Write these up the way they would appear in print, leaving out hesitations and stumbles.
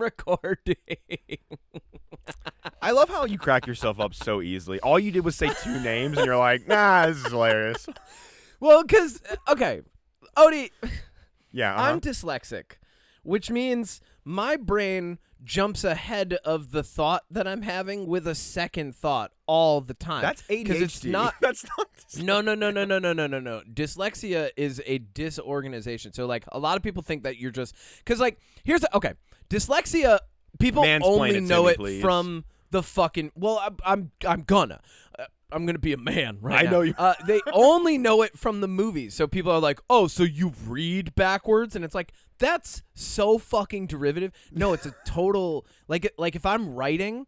recording. I love how you crack yourself up so easily. All you did was say 2 names, and you're like, nah, this is hilarious. Well, because, okay, Odie, Yeah, I'm dyslexic, which means my brain jumps ahead of the thought that I'm having with a second thought all the time. That's ADHD. Because it's not. That's not. No. Dyslexia is a disorganization. So, like, a lot of people think that you're just because, like, here's the okay. Dyslexia. People only know it from the fucking. Well, I'm gonna. I'm gonna be a man right now. I know you. They only know it from the movies. So people are like, "Oh, so you read backwards?" And it's like, that's so fucking derivative. No, it's a total like if I'm writing,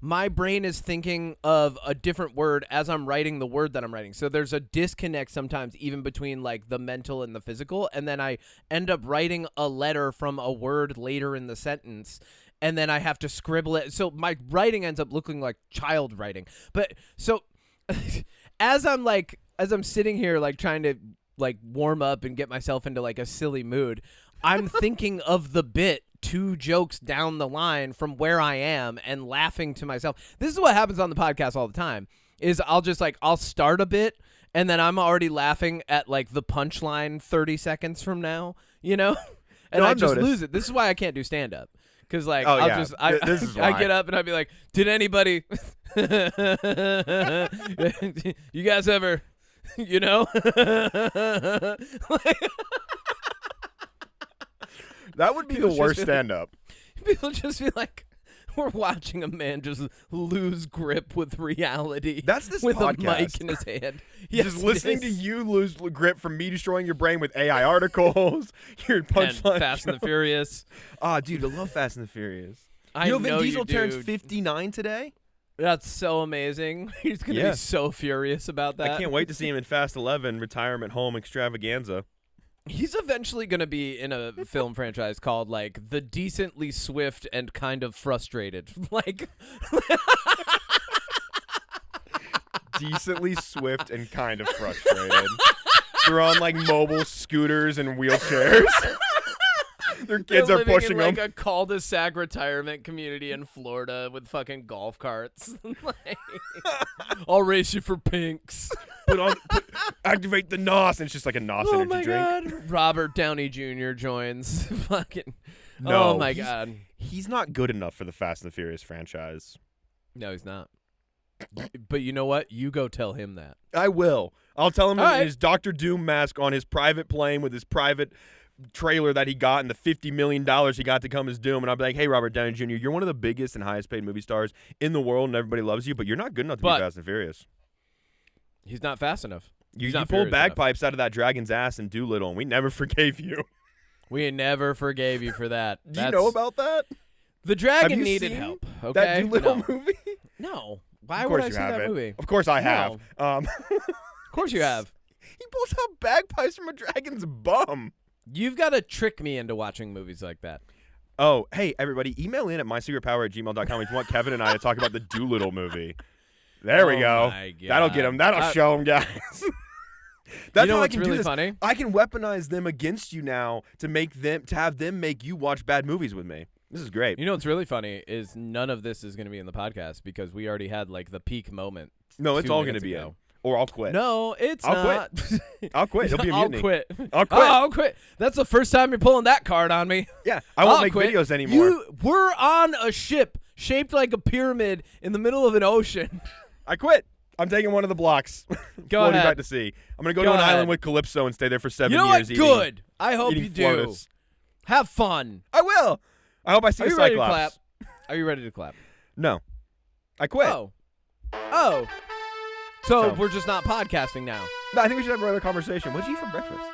my brain is thinking of a different word as I'm writing the word that I'm writing. So there's a disconnect sometimes even between like the mental and the physical, and then I end up writing a letter from a word later in the sentence. And then I have to scribble it. So my writing ends up looking like child writing. But so as I'm sitting here like trying to like warm up and get myself into like a silly mood, I'm thinking of the bit 2 jokes down the line from where I am and laughing to myself. This is what happens on the podcast all the time is I'll start a bit and then I'm already laughing at like the punchline 30 seconds from now, you know? And I just lose it. This is why I can't do stand up. Cause like this is why. I get up and I'd be like, did anybody you guys ever you know That would be the worst stand up. People just be like, we're watching a man just lose grip with reality. That's this with podcast. A mic in his hand. Yes, just listening to you lose grip from me destroying your brain with AI articles. Your punchline. Fast and the Furious. Dude, I love Fast and the Furious. I you know know Vin Diesel you turns do. 59 today? That's so amazing. He's going to be so furious about that. I can't wait to see him in Fast 11 Retirement Home Extravaganza. He's eventually going to be in a film franchise called, like, The Decently Swift and Kind of Frustrated. Like... Decently swift and kind of frustrated. They're on, like, mobile scooters and wheelchairs. Their kids They're are pushing in, like, them. a cul-de-sac retirement community in Florida with fucking golf carts. Like, I'll race you for pinks. Activate the NOS, and it's just like a NOS energy drink. Oh my God! Robert Downey Jr. joins. Fucking. No, oh my God. He's not good enough for the Fast and the Furious franchise. No, he's not. But you know what? You go tell him that. I will. I'll tell him in right. his Dr. Doom mask on his private plane with his private trailer that he got and the $50 million he got to come as Doom, and I'll be like, hey, Robert Downey Jr., you're one of the biggest and highest paid movie stars in the world and everybody loves you, but you're not good enough to be Fast and Furious. He's not fast enough. You pulled bagpipes out of that dragon's ass in Doolittle, and we never forgave you. We never forgave you for that. Do you know about that? The dragon needed help. Okay, that Doolittle movie? No. Why would I see that movie? Of course I have. Of course you have. He pulls out bagpipes from a dragon's bum. You've got to trick me into watching movies like that. Hey, everybody, email in at mysecretpower@gmail.com if you want Kevin and I to talk about the Doolittle movie. There we go. My God. That'll get him. That'll show him, guys. That's you know how what's I can really do this. funny? I can weaponize them against you now to have them make you watch bad movies with me. This is great. You know what's really funny is none of this is going to be in the podcast because we already had like the peak moment. No, it's all going to be in. Or I'll quit. No, it's not. I'll quit. It'll be a mutiny. I'll quit. I'll quit. That's the first time you're pulling that card on me. Yeah, I won't make videos anymore. We're on a ship shaped like a pyramid in the middle of an ocean. I quit. I'm taking one of the blocks. Go ahead. Back to sea. I'm going to go to an island with Calypso and stay there for 7 years. You know what? Good. I hope you do. Flotus. Have fun. I will. I hope I see a Cyclops. Ready to clap? Are you ready to clap? No. I quit. Oh. So we're just not podcasting now. No, I think we should have another conversation. What did you eat for breakfast?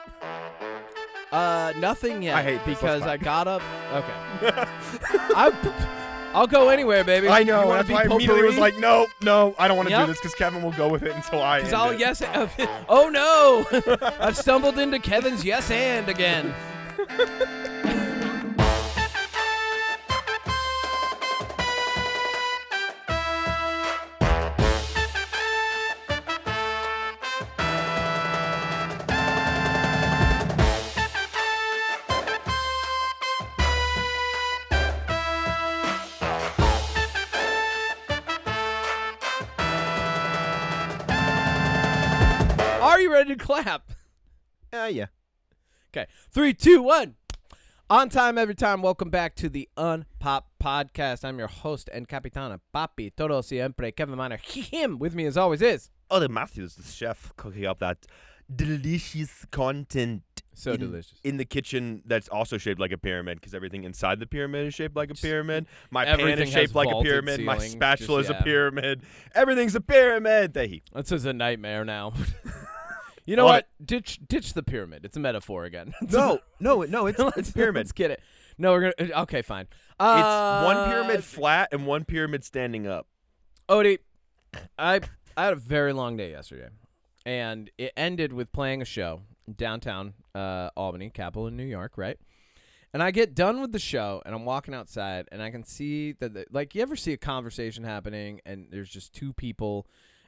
Nothing yet. I hate this. because I got up. Okay. I'll go anywhere, baby. I know. That's why I immediately was like, no, I don't want to do Yep. this because Kevin will go with it until I end I'll it. yes. Oh no! I've stumbled into Kevin's yes and again. Are you ready to clap? Yeah. Okay. 3, 2, 1. On time, every time. Welcome back to the UnPop podcast. I'm your host and capitana, Papi, todo siempre, Kevin Miner. Him with me as always is. Ollie Matthews, the chef, cooking up that delicious content. So delicious. In the kitchen that's also shaped like a pyramid because everything inside the pyramid is shaped like a pyramid. My pan Everything is shaped has like a vaulted pyramid. My ceilings, spatula is just- a pyramid. Everything's a pyramid. This is a nightmare now. You know On what? Ditch the pyramid. It's a metaphor again. it's a pyramid. Let's get it. No, we're gonna. Okay, fine. It's one pyramid flat and one pyramid standing up. Odie, I had a very long day yesterday, and it ended with playing a show downtown Albany, capital in New York, right? And I get done with the show, and I'm walking outside, and I can see that, like, you ever see a conversation happening, and there's just two people,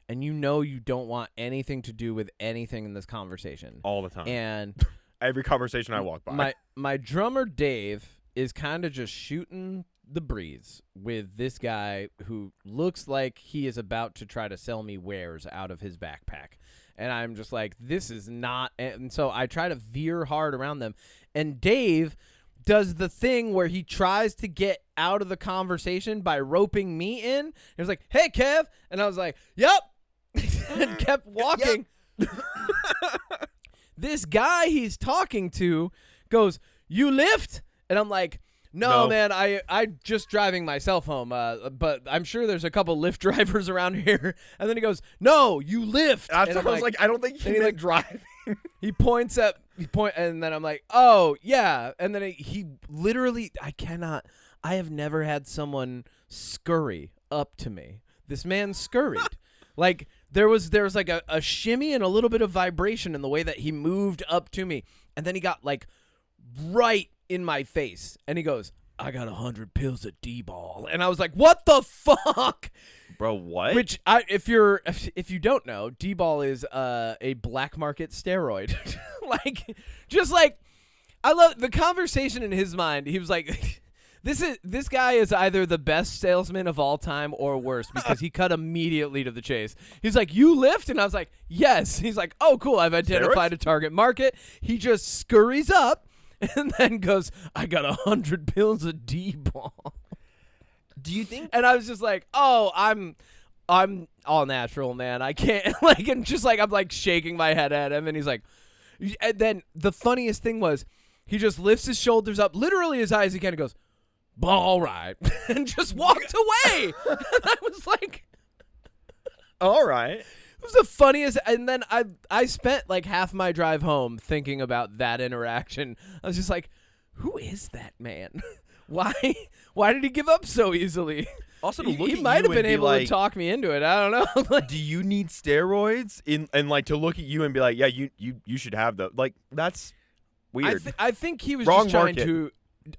and you know you don't want anything to do with anything in this conversation. All the time. And Every conversation I walk by. my drummer, Dave, is kind of just shooting the breeze with this guy who looks like he is about to try to sell me wares out of his backpack. And I'm just like, this is not. And so I try to veer hard around them. And Dave does the thing where he tries to get out of the conversation by roping me in. He was like, hey, Kev. And I was like, yep. And kept walking. Yep. This guy he's talking to goes, you lift? And I'm like, no, man, I just driving myself home, but I'm sure there's a couple Lyft drivers around here. And then he goes, no, you lift. That's what I was like, I don't think he's driving. He points, and then I'm like, oh, yeah. And then he literally, I have never had someone scurry up to me. This man scurried. Like, there was like a shimmy and a little bit of vibration in the way that he moved up to me. And then he got, like, right in my face, and he goes, I got 100 pills of D-ball. And I was like, what the fuck? Bro, what? Which, if you don't know, D-ball is a black market steroid. I love the conversation in his mind. He was like, this guy is either the best salesman of all time or worse, because he cut immediately to the chase. He's like, you lift? And I was like, yes. He's like, oh, cool, I've identified a target market. He just scurries up and then goes, I got 100 pills of D-ball. Do you think? And I was just like, oh, I'm all natural, man. I can't, and just I'm shaking my head at him. And he's like, and then the funniest thing was, he just lifts his shoulders up, literally as high as he can, and goes, all right, and just walked away. And I was like, all right. It was the funniest. And then I spent half my drive home thinking about that interaction. I was just like, who is that man? Why did he give up so easily? Also, to look he at might you have been and be able like, to talk me into it. I don't know. do you need steroids? And to look at you and be like, yeah, you should have those. That's weird. I think he was Wrong just trying market. to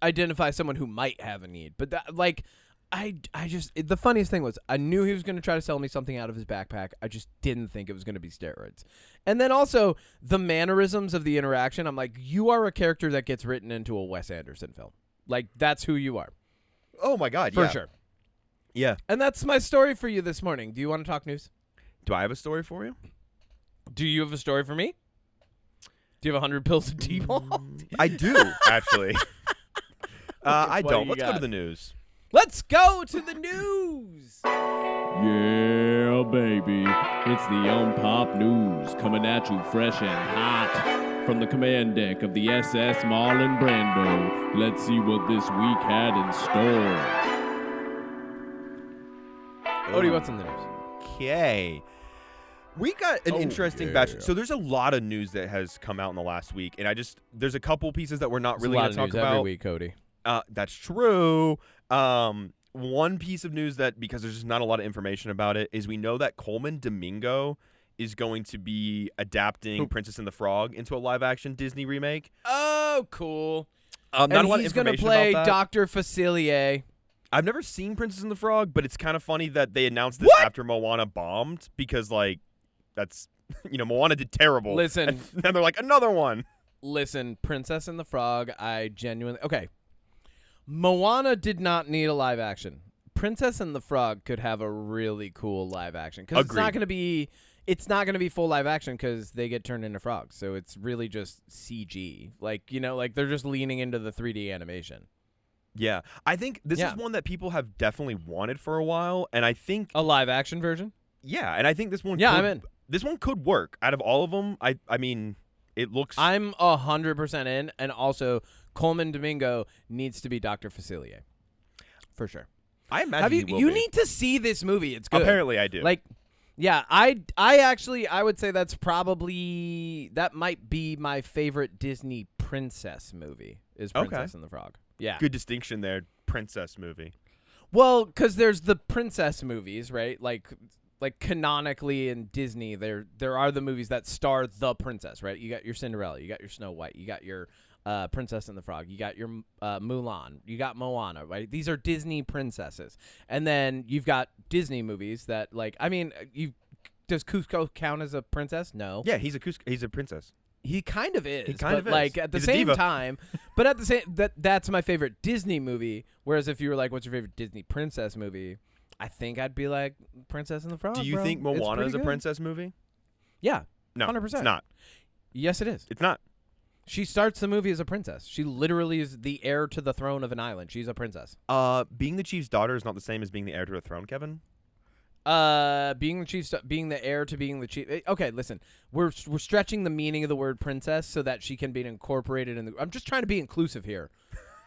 identify someone who might have a need. But that, the funniest thing was, I knew he was going to try to sell me something out of his backpack. I just didn't think it was going to be steroids. And then also the mannerisms of the interaction. I'm like, you are a character that gets written into a Wes Anderson film. That's who you are. Oh my God, for yeah. sure. Yeah. And that's my story for you this morning. Do you want to talk news? Do I have a story for you? Do you have a story for me? Do you have 100 pills of D-ball? I do, actually. I what don't. do you Let's go to got? the news. Let's go to the news. Yeah, baby. It's the UnPop News coming at you fresh and hot from the command deck of the SS Marlon Brando. Let's see what this week had in store. Odie, what's in the news? Okay. We got an interesting batch. yeah. So there's a lot of news that has come out in the last week, and there's a couple pieces that we're not really going to talk news about. every week, Cody. That's true. One piece of news that, because there's just not a lot of information about it, is we know that Coleman Domingo is going to be adapting Princess and the Frog into a live-action Disney remake. Oh, cool. Not And a lot of he's going information to play about that. Dr. Facilier. I've never seen Princess and the Frog, but it's kind of funny that they announced this after Moana bombed, because that's Moana did terrible. Listen. And then they're like, another one. Listen, Princess and the Frog, okay. Moana did not need a live action. Princess and the Frog could have a really cool live action, because it's not Agreed. going to be it's not going to be full live action because they get turned into frogs. So it's really just CG. Like, like they're just leaning into the 3D animation. Yeah. I think this is one that people have definitely wanted for a while. And I think a live action version. Yeah. And I think this one. I'm in. This one could work out of all of them. I mean, it looks. I'm 100% in. And also Coleman Domingo needs to be Dr. Facilier. For sure. I imagine you need to see this movie. It's good. Apparently I do. Like, yeah, I would say that might be my favorite Disney princess movie is Princess and the Frog. Yeah. Good distinction there, princess movie. Well, because there's the princess movies, right? Like canonically in Disney, there are the movies that star the princess, right? You got your Cinderella, you got your Snow White, you got your Princess and the Frog, you got your Mulan, you got Moana, right? These are Disney princesses. And then you've got Disney movies that, like, I mean, does Cusco count as a princess? No. Yeah, he's a princess. He kind of is. He kind of is. Like at the same time, but at the same that's my favorite Disney movie. Whereas if you were like, what's your favorite Disney princess movie? I think I'd be like Princess and the Frog. Do you think Moana is a princess movie? Yeah. No, 100%. It's not. Yes, it is. It's not. She starts the movie as a princess. She literally is the heir to the throne of an island. She's a princess. Being the chief's daughter is not the same as being the heir to a throne, Kevin. Being the heir to being the chief. Okay, listen, we're stretching the meaning of the word princess so that she can be incorporated in the. I'm just trying to be inclusive here,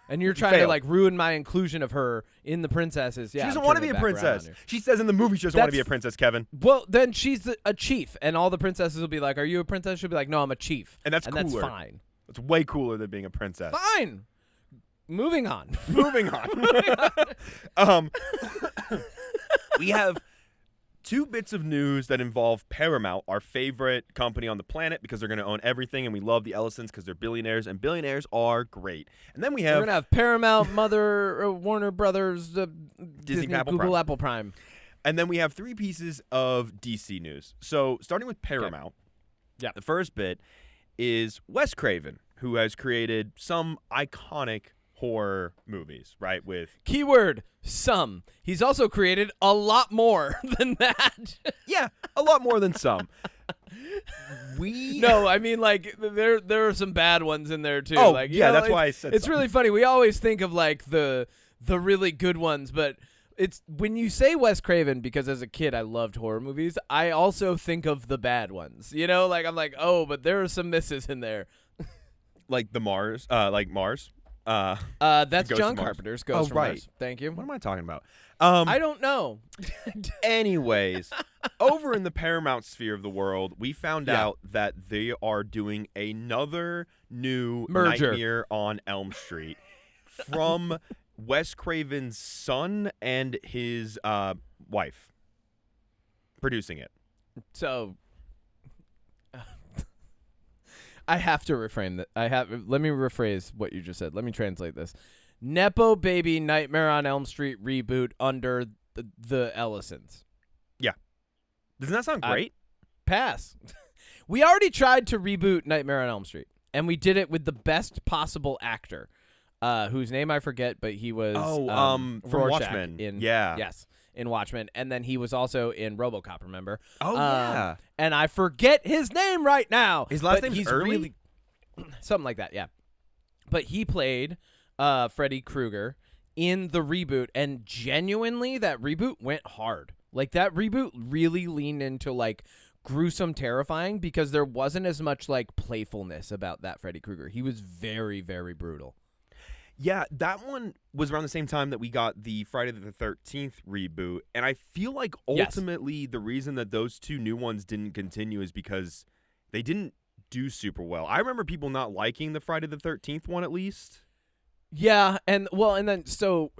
and you're trying to like ruin my inclusion of her in the princesses. Yeah, she doesn't want to be a princess. She says in the movie she doesn't want to be a princess, Kevin. Well, then she's a chief, and all the princesses will be like, "Are you a princess?" She'll be like, "No, I'm a chief," and that's cooler. That's fine. It's way cooler than being a princess. Fine. Moving on. Moving on. We have two bits of news that involve Paramount, our favorite company on the planet, because they're going to own everything, and we love the Ellisons because they're billionaires, and billionaires are great. And then we're going to have Paramount, Warner Brothers, Disney Google, Apple Prime. And then we have three pieces of DC news. So starting with Paramount, okay. Yeah. The first bit is Wes Craven, who has created some iconic horror movies, right? With keyword some. He's also created a lot more than that. Yeah, a lot more than some. No, I mean, like there are some bad ones in there too. Oh, like, yeah, that's why I said it's really funny. We always think of like the really good ones, but it's when you say Wes Craven, because as a kid I loved horror movies, I also think of the bad ones. Like I'm like, oh, but there are some misses in there. Like Mars. That's John Carpenter's Ghost from Mars. Thank you. What am I talking about? I don't know. Anyways, over in the Paramount sphere of the world, we found out that they are doing another new merger. Nightmare on Elm Street from Wes Craven's son and his wife producing it. So I have to reframe that. Let me rephrase what you just said. Let me translate this. Nepo baby Nightmare on Elm Street reboot under the Ellisons. Yeah. Doesn't that sound great? Pass. We already tried to reboot Nightmare on Elm Street, and we did it with the best possible actor, whose name I forget, but he was from Watchmen. Yes. In Watchmen, and then he was also in RoboCop, remember? Oh, yeah. And I forget his name right now. His last name's Early? Something like that, yeah. But he played Freddy Krueger in the reboot, and genuinely, that reboot went hard. Like, that reboot really leaned into, like, gruesome terrifying, because there wasn't as much, like, playfulness about that Freddy Krueger. He was very, very brutal. Yeah, that one was around the same time that we got the Friday the 13th reboot, and I feel like ultimately the reason that those two new ones didn't continue is because they didn't do super well. I remember people not liking the Friday the 13th one, at least. Yeah, and then so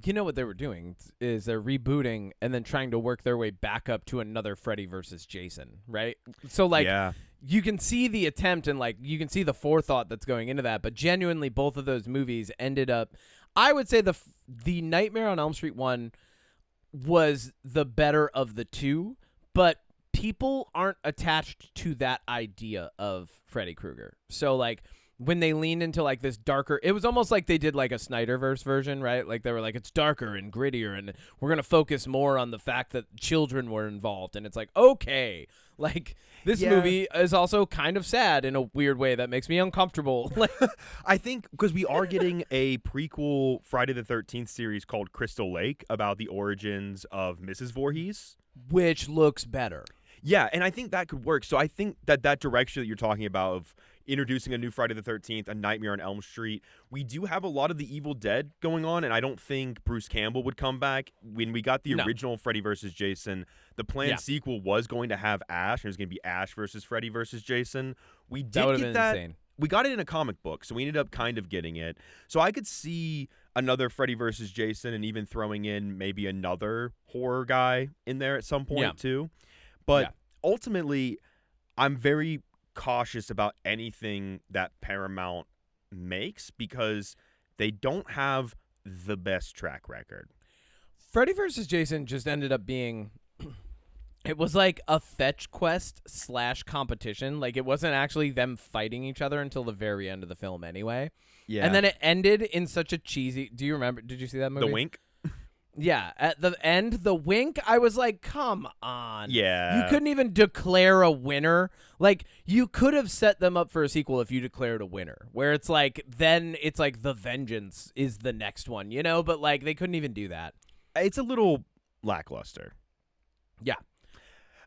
you know what they were doing is they're rebooting and then trying to work their way back up to another Freddy versus Jason, right? So like you can see the attempt and like you can see the forethought that's going into that, but genuinely both of those movies ended up, I would say the Nightmare on Elm Street one was the better of the two, but people aren't attached to that idea of Freddy Krueger. So like when they leaned into like this darker, it was almost like they did like a Snyderverse version, right? Like they were like, it's darker and grittier, and we're gonna focus more on the fact that children were involved. And it's like, okay, like this movie is also kind of sad in a weird way that makes me uncomfortable. Like, I think because we are getting a prequel Friday the 13th series called Crystal Lake about the origins of Mrs. Voorhees, which looks better. Yeah, and I think that could work. So I think that direction that you're talking about of introducing a new Friday the 13th, a Nightmare on Elm Street, we do have a lot of the Evil Dead going on, and I don't think Bruce Campbell would come back. When we got the original Freddy versus Jason, the planned sequel was going to have Ash, and it was going to be Ash versus Freddy versus Jason. We did get that. Insane. We got it in a comic book, so we ended up kind of getting it. So I could see another Freddy versus Jason and even throwing in maybe another horror guy in there at some point too. But ultimately, I'm very cautious about anything that Paramount makes because they don't have the best track record. Freddy vs. Jason just ended up being... It was like a fetch quest / competition. Like, it wasn't actually them fighting each other until the very end of the film anyway. Yeah. And then it ended in such a cheesy... Do you remember? Did you see that movie? The wink? Yeah, at the end, the wink, I was like, come on. Yeah. You couldn't even declare a winner. Like, you could have set them up for a sequel if you declared a winner, where it's like, then it's like The Vengeance is the next one, you know? But, like, they couldn't even do that. It's a little lackluster. Yeah.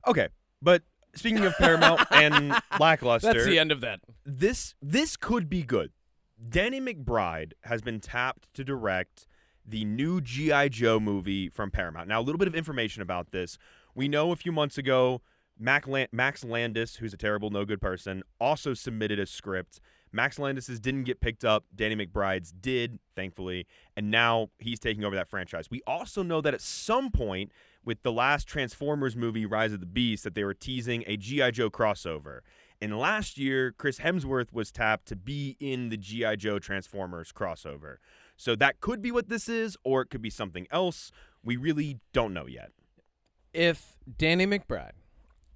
Okay, but speaking of Paramount and lackluster. That's the end of that. This could be good. Danny McBride has been tapped to direct the new G.I. Joe movie from Paramount. Now, a little bit of information about this. We know a few months ago, Max Landis, who's a terrible, no-good person, also submitted a script. Max Landis's didn't get picked up. Danny McBride's did, thankfully, and now he's taking over that franchise. We also know that at some point, with the last Transformers movie, Rise of the Beast, that they were teasing a G.I. Joe crossover. And last year, Chris Hemsworth was tapped to be in the G.I. Joe Transformers crossover. So that could be what this is, or it could be something else. We really don't know yet. If Danny McBride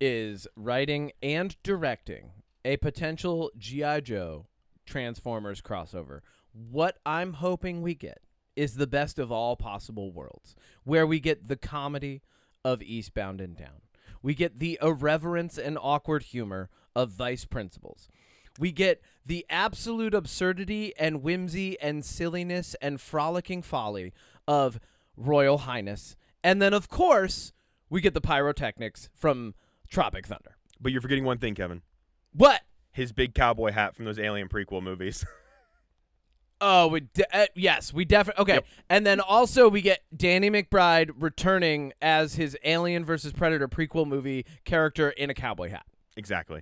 is writing and directing a potential G.I. Joe Transformers crossover, what I'm hoping we get is the best of all possible worlds, where we get the comedy of Eastbound and Down. We get the irreverence and awkward humor of Vice Principals. We get the absolute absurdity and whimsy and silliness and frolicking folly of Royal Highness. And then, of course, we get the pyrotechnics from Tropic Thunder. But you're forgetting one thing, Kevin. What? His big cowboy hat from those Alien prequel movies. Oh, yes, we definitely... Okay, Yep. And then also we get Danny McBride returning as his Alien vs. Predator prequel movie character in a cowboy hat. Exactly.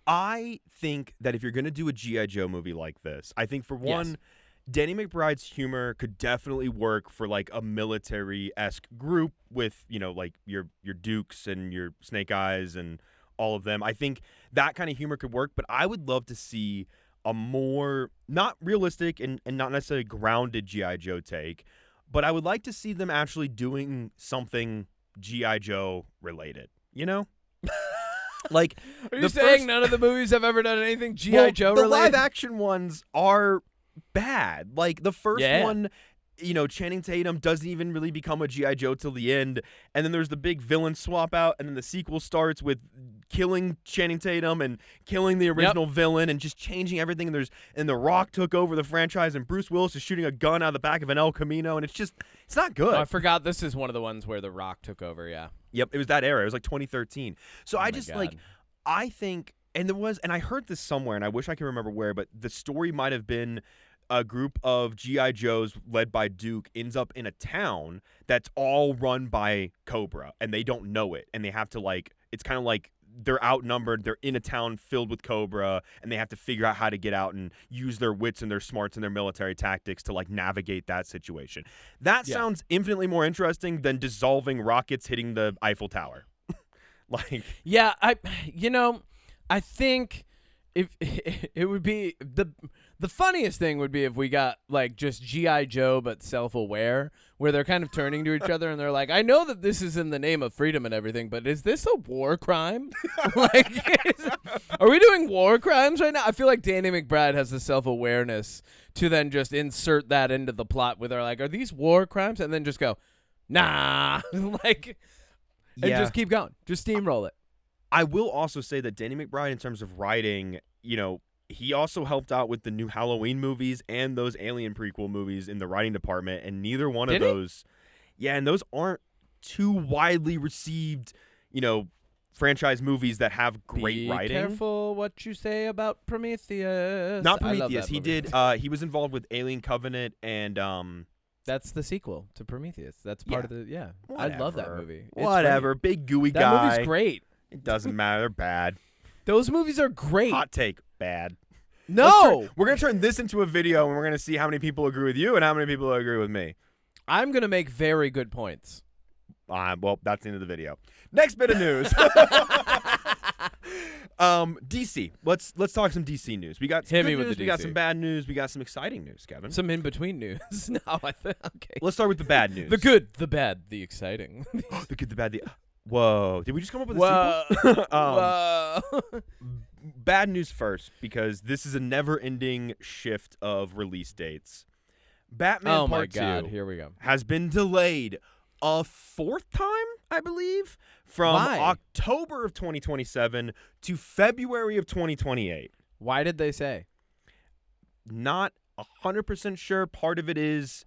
I think that if you're going to do a G.I. Joe movie like this, I think for one, Danny McBride's humor could definitely work for like a military-esque group with, you know, like your Dukes and your Snake Eyes and all of them. I think that kind of humor could work, but I would love to see a more, not realistic and not necessarily grounded G.I. Joe take, but I would like to see them actually doing something G.I. Joe related, you know? Like, are you saying none of the movies have ever done anything G.I. Joe related? The live action ones are bad. Like the first one, you know, Channing Tatum doesn't even really become a G.I. Joe till the end, and then there's the big villain swap out, and then the sequel starts with killing Channing Tatum and killing the original villain and just changing everything. And The Rock took over the franchise, and Bruce Willis is shooting a gun out of the back of an El Camino, and it's not good. Oh, I forgot this is one of the ones where The Rock took over. Yeah. Yep, it was that era. It was like 2013. So I think, and I heard this somewhere, and I wish I could remember where, but the story might have been a group of G.I. Joes led by Duke ends up in a town that's all run by Cobra, and they don't know it, and they have to it's kind of like they're outnumbered, they're in a town filled with Cobra, and they have to figure out how to get out and use their wits and their smarts and their military tactics to navigate that situation. That sounds infinitely more interesting than dissolving rockets hitting the Eiffel Tower. I think if it would be the funniest thing would be if we got like just G.I. Joe but self-aware, where they're kind of turning to each other and they're like, I know that this is in the name of freedom and everything, but is this a war crime? Are we doing war crimes right now? I feel like Danny McBride has the self-awareness to then just insert that into the plot where they're like, are these war crimes? And then just go, nah, and just keep going. Just steamroll it. I will also say that Danny McBride, in terms of writing, he also helped out with the new Halloween movies and those Alien prequel movies in the writing department, and neither one of those, and those aren't too widely received, franchise movies that have great writing. Be careful what you say about Prometheus. Not Prometheus. He did. He was involved with Alien Covenant and. That's the sequel to Prometheus. That's part of the I love that movie. Whatever. Big gooey guy. That movie's great. It doesn't matter. They're bad. Those movies are great. Hot take. Bad. No. We're going to turn this into a video, and we're going to see how many people agree with you and how many people agree with me. I'm going to make very good points. Well, that's the end of the video. Next bit of news. DC. Let's talk some DC news. We got some good news, we got some bad news, we got some exciting news, Kevin. Some in between news. No, okay. Let's start with the bad news. The good, the bad, the exciting. The good, the bad, the Whoa. Did we just come up with a sequel? Whoa. Bad news first, because this is a never-ending shift of release dates. Batman Part 2 here we go. has been delayed a fourth time, I believe, from October of 2027 to February of 2028. Why did they say? Not 100% sure. Part of it is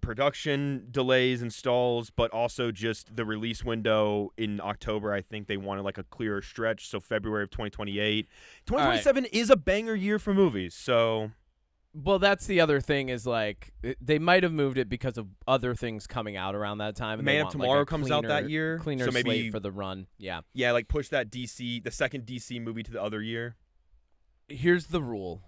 production delays and stalls, but also just the release window in October. I think they wanted like a clearer stretch, so February of 2028. 2027 is a banger year for movies, so... Well, that's the other thing is, like, they might have moved it because of other things coming out around that time. And Man of Tomorrow comes out that year. Cleaner so maybe slate for the run. Yeah. Yeah, like push that the second DC movie to the other year. Here's the rule.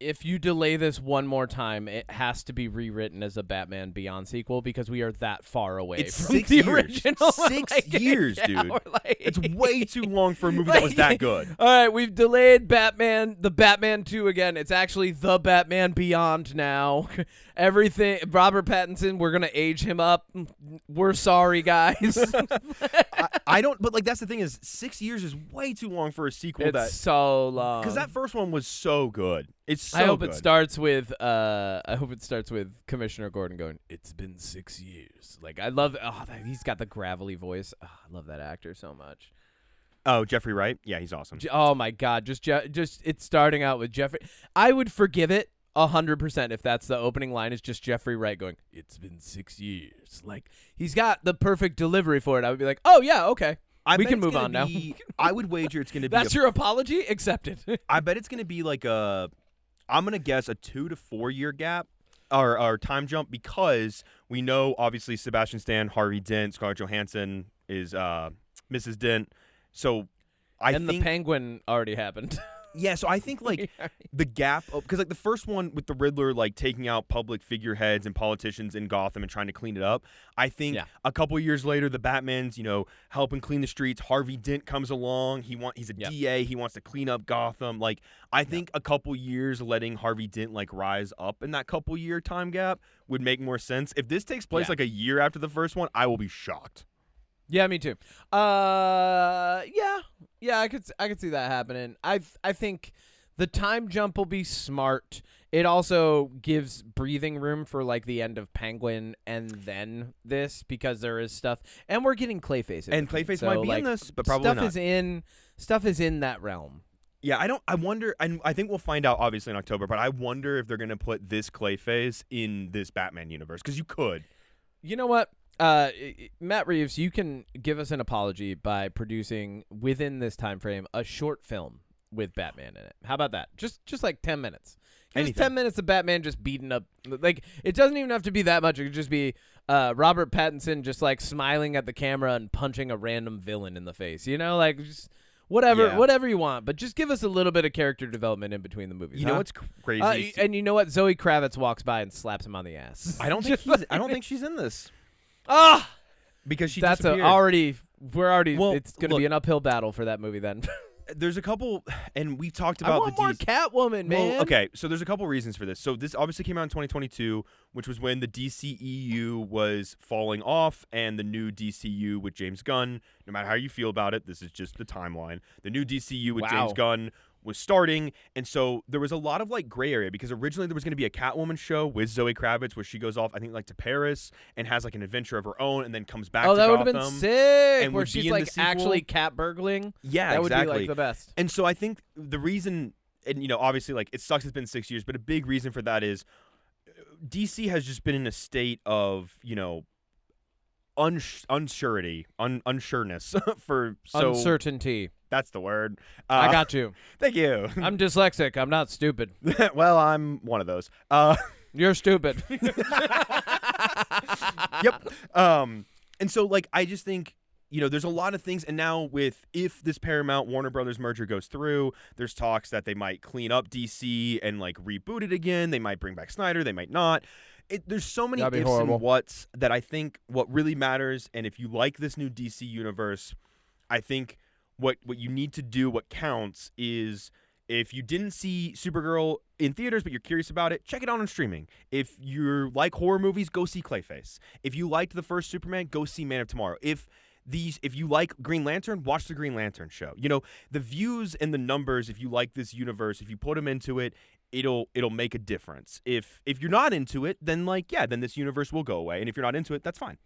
If you delay this one more time, it has to be rewritten as a Batman Beyond sequel because we are that far away from the original. 6 years, dude. It's way too long for a movie that was that good. All right, we've delayed the Batman 2 again. It's actually the Batman Beyond now. Everything, Robert Pattinson, we're going to age him up. We're sorry, guys. I don't, but like that's the thing is 6 years is way too long for a sequel. It's so long. Because that first one was so good. It's so I hope good. it starts with Commissioner Gordon going, "It's been 6 years." Like I love he's got the gravelly voice. Oh, I love that actor so much. Oh, Jeffrey Wright? Yeah, he's awesome. Oh my God, just it's starting out with Jeffrey. I would forgive it 100% if that's the opening line is just Jeffrey Wright going, "It's been 6 years." Like he's got the perfect delivery for it. I would be like, "Oh yeah, okay." We can move on now. I would wager it's going to be That's your apology? Accepted. I bet it's going to be like I'm going to guess a 2 to 4 year gap or time jump because we know obviously Sebastian Stan, Harvey Dent, Scarlett Johansson is Mrs. Dent. So I think the Penguin already happened. Yeah, so I think like the gap because like the first one with the Riddler like taking out public figureheads and politicians in Gotham and trying to clean it up. I think a couple years later the Batman's helping clean the streets. Harvey Dent comes along. He's a DA. He wants to clean up Gotham. Like I think a couple years letting Harvey Dent like rise up in that couple year time gap would make more sense. If this takes place like a year after the first one, I will be shocked. Yeah, me too. Yeah, I could see that happening. I think the time jump will be smart. It also gives breathing room for like the end of Penguin and then this because there is stuff, and we're getting Clayface. And Clayface might be in this, but probably not. Stuff is in that realm. Yeah, I wonder. I think we'll find out obviously in October, but I wonder if they're gonna put this Clayface in this Batman universe because you could. You know what? Matt Reeves, you can give us an apology by producing within this time frame a short film with Batman in it. How about that? Just like 10 minutes. Just 10 minutes of Batman just beating up. Like it doesn't even have to be that much. It could just be Robert Pattinson just like smiling at the camera and punching a random villain in the face. Like just whatever you want. But just give us a little bit of character development in between the movies. You know what's crazy? And you know what? Zoe Kravitz walks by and slaps him on the ass. I don't think she's in this. Ah, because she that's disappeared. it's going to be an uphill battle for that movie then. there's a couple, and we talked I about want the more Catwoman, man. Well, okay, so there's a couple reasons for this. So this obviously came out in 2022, which was when the DCEU was falling off, and the new DCU with James Gunn. No matter how you feel about it, this is just the timeline. The new DCU with James Gunn was starting, and so there was a lot of like gray area because originally there was going to be a Catwoman show with Zoe Kravitz where she goes off, I think, like to Paris and has like an adventure of her own, and then comes back. Oh, to that would Gotham, have been sick. and Where would be she's in like the sequel. actually cat burgling. Yeah, that exactly. would be like the best. And so I think the reason, and obviously like it sucks it's been 6 years, but a big reason for that is DC has just been in a state of unsureness for Uncertainty. That's the word. I got you. Thank you. I'm dyslexic. I'm not stupid. Well, I'm one of those. You're stupid. Yep. And so like I just think there's a lot of things, and now if this Paramount Warner Brothers merger goes through, there's talks that they might clean up DC and like reboot it again. They might bring back Snyder. They might not. There's so many ifs and whats that I think what really matters, and if you like this new DC universe, I think what you need to do, what counts, is if you didn't see Supergirl in theaters but you're curious about it, check it out on streaming. If you like horror movies, go see Clayface. If you liked the first Superman, go see Man of Tomorrow. If you like Green Lantern, watch the Green Lantern show. The views and the numbers, if you like this universe, if you put them into it, it'll make a difference. If you're not into it, then then this universe will go away. And if you're not into it, that's fine.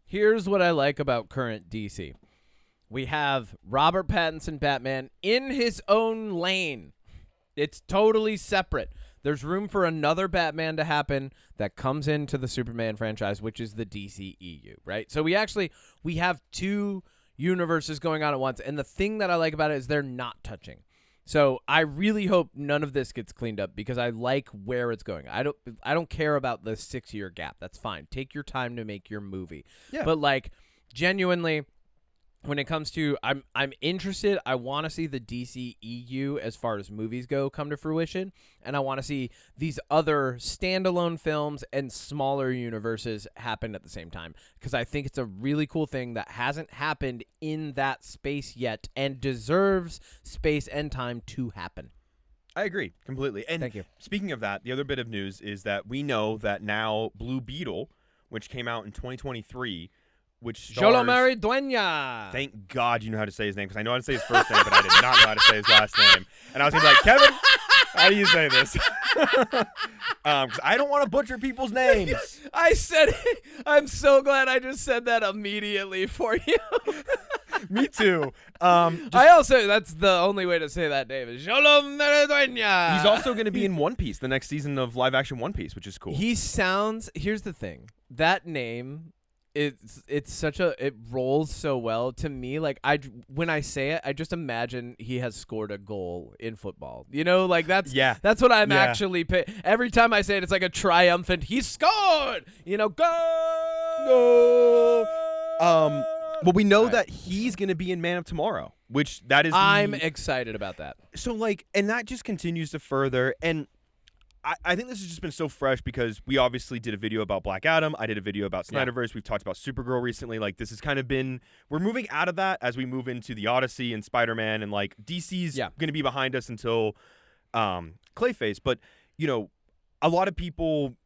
Here's what I like about current DC. We have Robert Pattinson Batman in his own lane. It's totally separate. There's room for another Batman to happen that comes into the Superman franchise, which is the DCEU, right? So we have two universes going on at once, and the thing that I like about it is they're not touching. So I really hope none of this gets cleaned up because I like where it's going. I don't care about the 6-year gap. That's fine. Take your time to make your movie. Yeah. But genuinely, when it comes to I'm interested. I want to see the DCEU as far as movies go come to fruition, and I want to see these other standalone films and smaller universes happen at the same time because I think it's a really cool thing that hasn't happened in that space yet and deserves space and time to happen. I agree completely. And thank you. Speaking of that, the other bit of news is that we know that now Blue Beetle, which came out in 2023, which stars... Jolomari Dueña. Thank God you know how to say his name, because I know how to say his first name, but I did not know how to say his last name. And I was going to be like, Kevin, how do you say this? Because I don't want to butcher people's names. I said it. I'm so glad I just said that immediately for you. Me too. I also, that's the only way to say that name is Jolomari Dueña. He's also going to be in One Piece, the next season of live-action One Piece, which is cool. Here's the thing. That name... It rolls so well to me. When I say it, I just imagine he has scored a goal in football. That's what I'm actually every time I say it, it's like a triumphant. He scored. Go. Well, we know that he's going to be in Man of Tomorrow, which that is. I'm excited about that. So and that just continues to further and. I think this has just been so fresh because we obviously did a video about Black Adam. I did a video about Snyderverse. Yeah. We've talked about Supergirl recently. This has kind of been – we're moving out of that as we move into the Odyssey and Spider-Man. And, DC's going to be behind us until Clayface. But, a lot of people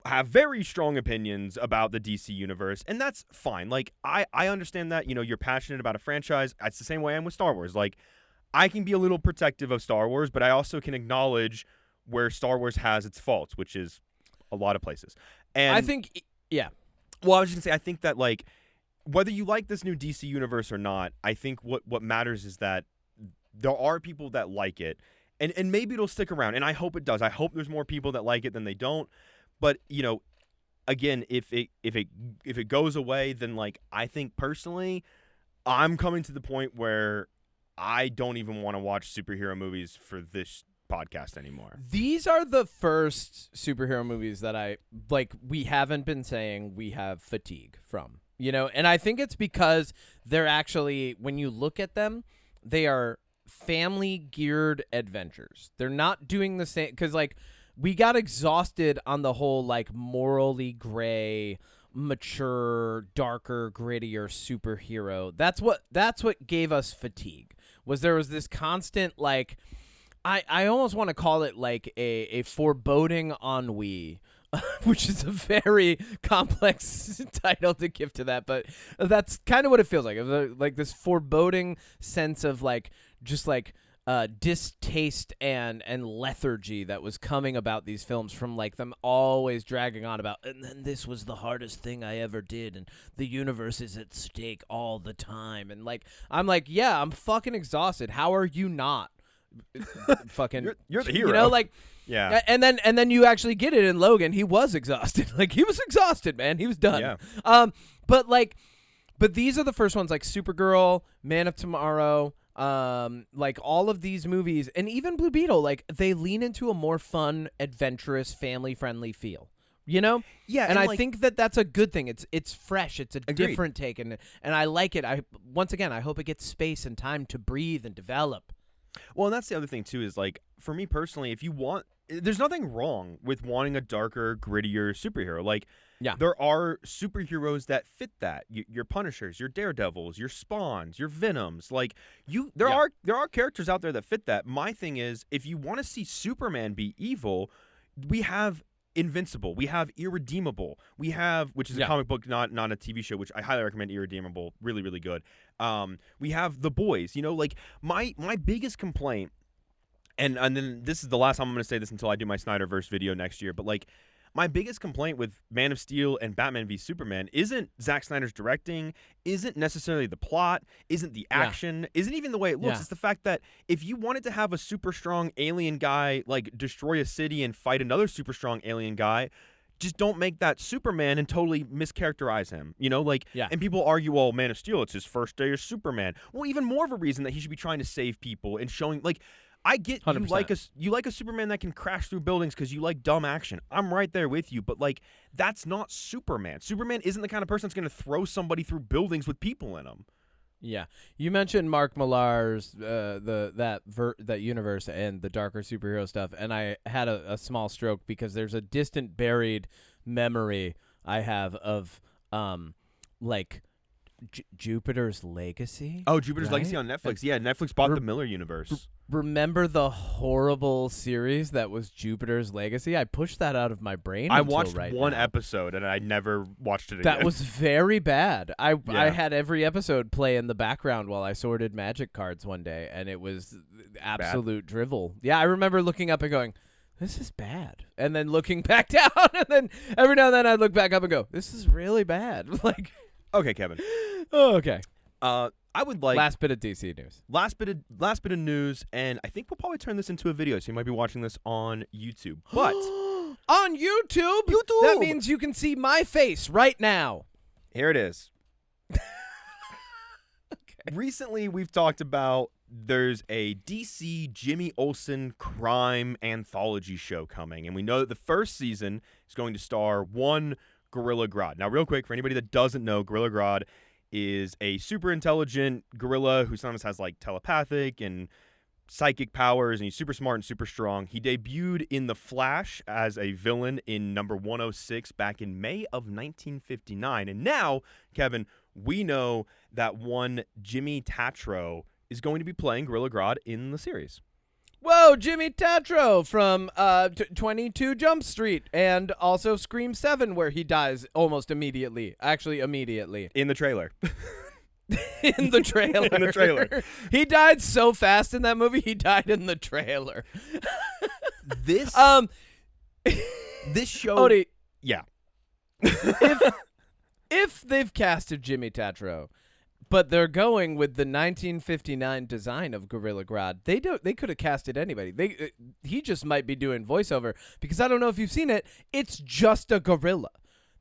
have very strong opinions about the DC universe, and that's fine. I understand that. You're passionate about a franchise. It's the same way I am with Star Wars. I can be a little protective of Star Wars, but I also can acknowledge – where Star Wars has its faults, which is a lot of places. And I think, yeah. Well, I was just going to say, I think that, whether you like this new DC universe or not, I think what matters is that there are people that like it, and maybe it'll stick around, and I hope it does. I hope there's more people that like it than they don't. But, again, if it goes away, then, I think personally, I'm coming to the point where I don't even want to watch superhero movies for this podcast anymore. These are the first superhero movies that we haven't been saying we have fatigue from, and I think it's because they're actually, when you look at them, they are family geared adventures. They're not doing the same because we got exhausted on the whole morally gray, mature, darker, grittier superhero. That's what gave us fatigue. was there was this constant like I almost want to call it like a foreboding ennui. Which is a very complex title to give to that, but that's kind of what it feels like. Like this foreboding sense of like just like distaste and lethargy that was coming about these films from like them always dragging on about, and then this was the hardest thing I ever did, and the universe is at stake all the time, and like I'm like, yeah, I'm fucking exhausted. How are you not? Fucking, you're the hero. You know, like. Yeah. And then you actually get it in Logan. He was exhausted. Like he was exhausted, man. He was done. Yeah. But these are the first ones like Supergirl, Man of Tomorrow, like all of these movies, and even Blue Beetle, like they lean into a more fun, adventurous, family-friendly feel. You know? Yeah. And I like, think that that's a good thing. It's fresh. It's a Agreed. different take, and I like it. I hope it gets space and time to breathe and develop. Well, and that's the other thing too, is like for me personally, if you want, there's nothing wrong with wanting a darker, grittier superhero. Like, yeah, there are superheroes that fit that. Your Punishers, your Daredevils, your Spawns, your Venoms. Like there are characters out there that fit that. My thing is, if you want to see Superman be evil, we have Invincible, we have Irredeemable, we have, which is a comic book, not a TV show, which I highly recommend. Irredeemable, really, really good. We have The Boys. You know, like my biggest complaint, and then this is the last time I'm going to say this until I do my Snyderverse video next year, but like my biggest complaint with Man of Steel and Batman v Superman isn't Zack Snyder's directing, isn't necessarily the plot, isn't the action, isn't even the way it looks. It's the fact that if you wanted to have a super strong alien guy like destroy a city and fight another super strong alien guy, just don't make that Superman and totally mischaracterize him. You know, like, and people argue, well, Man of Steel, it's his first day as Superman. Well, even more of a reason that he should be trying to save people and showing, like, I get 100%. you like a Superman that can crash through buildings because you like dumb action. I'm right there with you, but like that's not Superman. Superman isn't the kind of person that's going to throw somebody through buildings with people in them. Yeah, you mentioned Mark Millar's that universe and the darker superhero stuff, and I had a small stroke because there's a distant buried memory I have of like Jupiter's Legacy. Oh, Jupiter's right? Legacy on Netflix. Yeah, Netflix bought the Miller universe. Remember the horrible series that was Jupiter's Legacy? I pushed that out of my brain. I watched one now. episode and I never watched it again. That was very bad. I had every episode play in the background while I sorted Magic cards one day, and it was absolute drivel. Yeah, I remember looking up and going, this is bad. And then looking back down, and then every now and then I'd look back up and go, this is really bad. Like, okay, Kevin. Oh, okay. I would like last bit of DC news. Last bit of news, and I think we'll probably turn this into a video, so you might be watching this on YouTube. But on YouTube? That means you can see my face right now. Here it is. Okay. Recently, we've talked about there's a DC Jimmy Olsen crime anthology show coming, and we know that the first season is going to star one Gorilla Grodd. Now, real quick, for anybody that doesn't know, Gorilla Grodd is a super intelligent gorilla who sometimes has like telepathic and psychic powers, and he's super smart and super strong. He debuted in The Flash as a villain in number 106 back in May of 1959. And now, Kevin, we know that one Jimmy Tatro is going to be playing Gorilla Grodd in the series. Whoa, Jimmy Tatro from 22 Jump Street, and also Scream 7, where he dies almost immediately. Actually, immediately. In the trailer. In the trailer. In the trailer. He died so fast in that movie, he died in the trailer. This show... Odie. Yeah. If they've casted Jimmy Tatro, but they're going with the 1959 design of Gorilla Grodd, they could have casted anybody. He just might be doing voiceover, because I don't know if you've seen it. It's just a gorilla.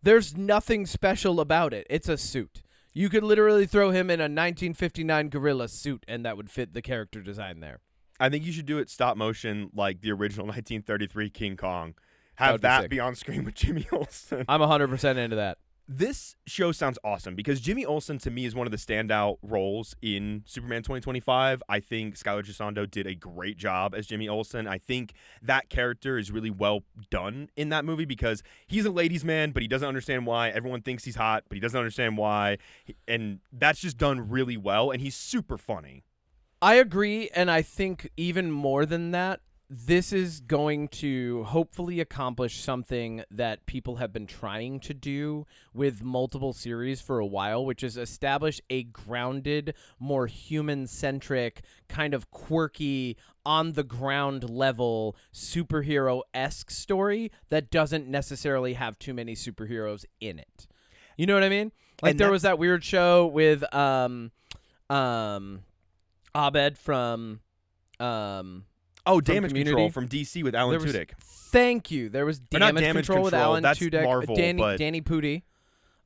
There's nothing special about it. It's a suit. You could literally throw him in a 1959 gorilla suit, and that would fit the character design there. I think you should do it stop motion like the original 1933 King Kong. Have that be on screen with Jimmy Olsen. I'm 100% into that. This show sounds awesome because Jimmy Olsen, to me, is one of the standout roles in Superman 2025. I think Skylar Gisondo did a great job as Jimmy Olsen. I think that character is really well done in that movie because he's a ladies' man, but he doesn't understand why. Everyone thinks he's hot, but he doesn't understand why. And that's just done really well, and he's super funny. I agree, and I think even more than that, this is going to hopefully accomplish something that people have been trying to do with multiple series for a while, which is establish a grounded, more human-centric, kind of quirky, on-the-ground level, superhero-esque story that doesn't necessarily have too many superheroes in it. You know what I mean? Like, there was that weird show with Abed from Damage Community. Control from DC with Alan Tudyk. Thank you. There was Damage Control with Alan that's Tudyk, Marvel, Danny Pudi.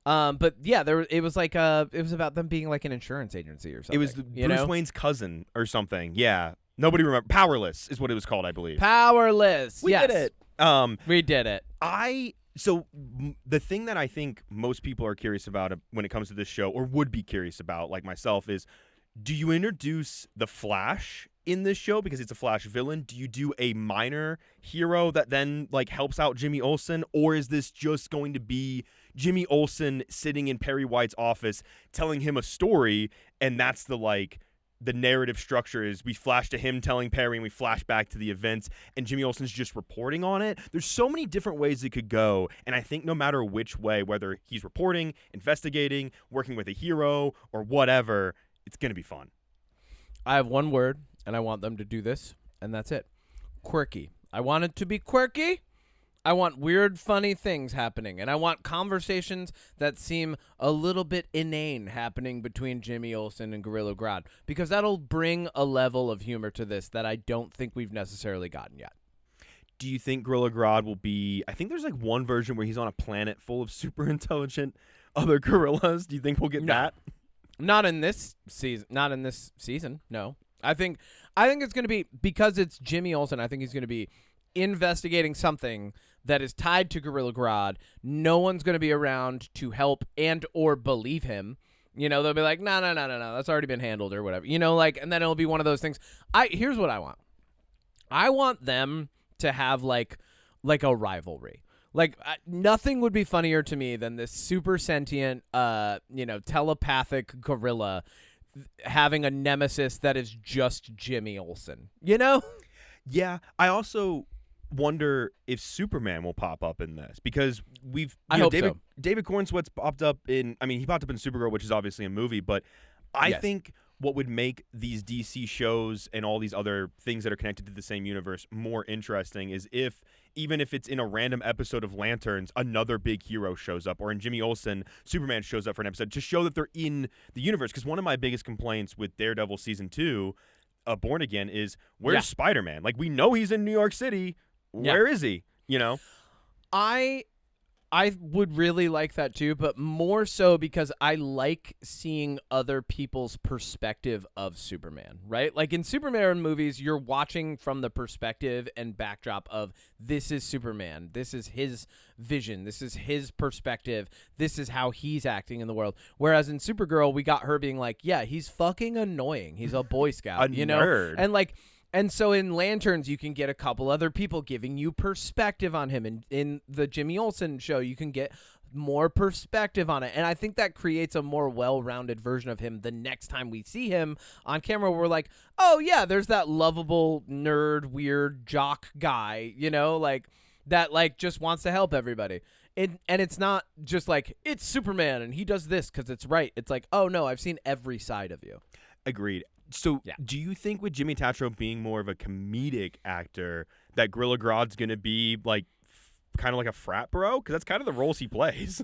But yeah, it was like it was about them being like an insurance agency or something. It was Bruce Wayne's cousin or something. Yeah, nobody remember. Powerless is what it was called, I believe. Powerless. We yes. did it. We did it. So the thing that I think most people are curious about when it comes to this show, or would be curious about, like myself, is do you introduce the Flash in this show because it's a Flash villain? Do you do a minor hero that then like helps out Jimmy Olsen, or is this just going to be Jimmy Olsen sitting in Perry White's office telling him a story, and that's the narrative structure is we flash to him telling Perry and we flash back to the events and Jimmy Olsen's just reporting on it? There's so many different ways it could go, and I think no matter which way, whether he's reporting, investigating, working with a hero, or whatever, it's going to be fun. I have one word, and I want them to do this, and that's it. Quirky. I want it to be quirky. I want weird, funny things happening, and I want conversations that seem a little bit inane happening between Jimmy Olsen and Gorilla Grodd, because that'll bring a level of humor to this that I don't think we've necessarily gotten yet. Do you think Gorilla Grodd will be... I think there's like one version where he's on a planet full of super intelligent other gorillas. Do you think we'll get that? Not in this season. No. I think it's going to be, because it's Jimmy Olsen, I think he's going to be investigating something that is tied to Gorilla Grodd. No one's going to be around to help and or believe him. You know, they'll be like, no, that's already been handled or whatever. You know, like, and then it'll be one of those things. Here's what I want. I want them to have like a rivalry. Like, nothing would be funnier to me than this super sentient, telepathic gorilla having a nemesis that is just Jimmy Olsen. You know? Yeah. I also wonder if Superman will pop up in this, because David Cornsweet's popped up in, he popped up in Supergirl, which is obviously a movie, but I think what would make these DC shows and all these other things that are connected to the same universe more interesting is if, even if it's in a random episode of Lanterns, another big hero shows up, or in Jimmy Olsen, Superman shows up for an episode to show that they're in the universe. Because one of my biggest complaints with Daredevil Season 2, Born Again, is where's Spider-Man? Like, we know he's in New York City. Where is he? You know? I would really like that too, but more so because I like seeing other people's perspective of Superman, right? Like in Superman movies, you're watching from the perspective and backdrop of this is Superman. This is his vision. This is his perspective. This is how he's acting in the world. Whereas in Supergirl, we got her being like, yeah, he's fucking annoying. He's a Boy Scout, a nerd. And so in Lanterns, you can get a couple other people giving you perspective on him. In the Jimmy Olsen show, you can get more perspective on it. And I think that creates a more well-rounded version of him the next time we see him on camera. We're like, oh, yeah, there's that lovable nerd, weird jock guy, you know, like that like just wants to help everybody. And it's not just like, it's Superman and he does this because it's right. It's like, oh, no, I've seen every side of you. Agreed. So do you think with Jimmy Tatro being more of a comedic actor that Gorilla Grodd's going to be like kind of like a frat bro? Because that's kind of the roles he plays.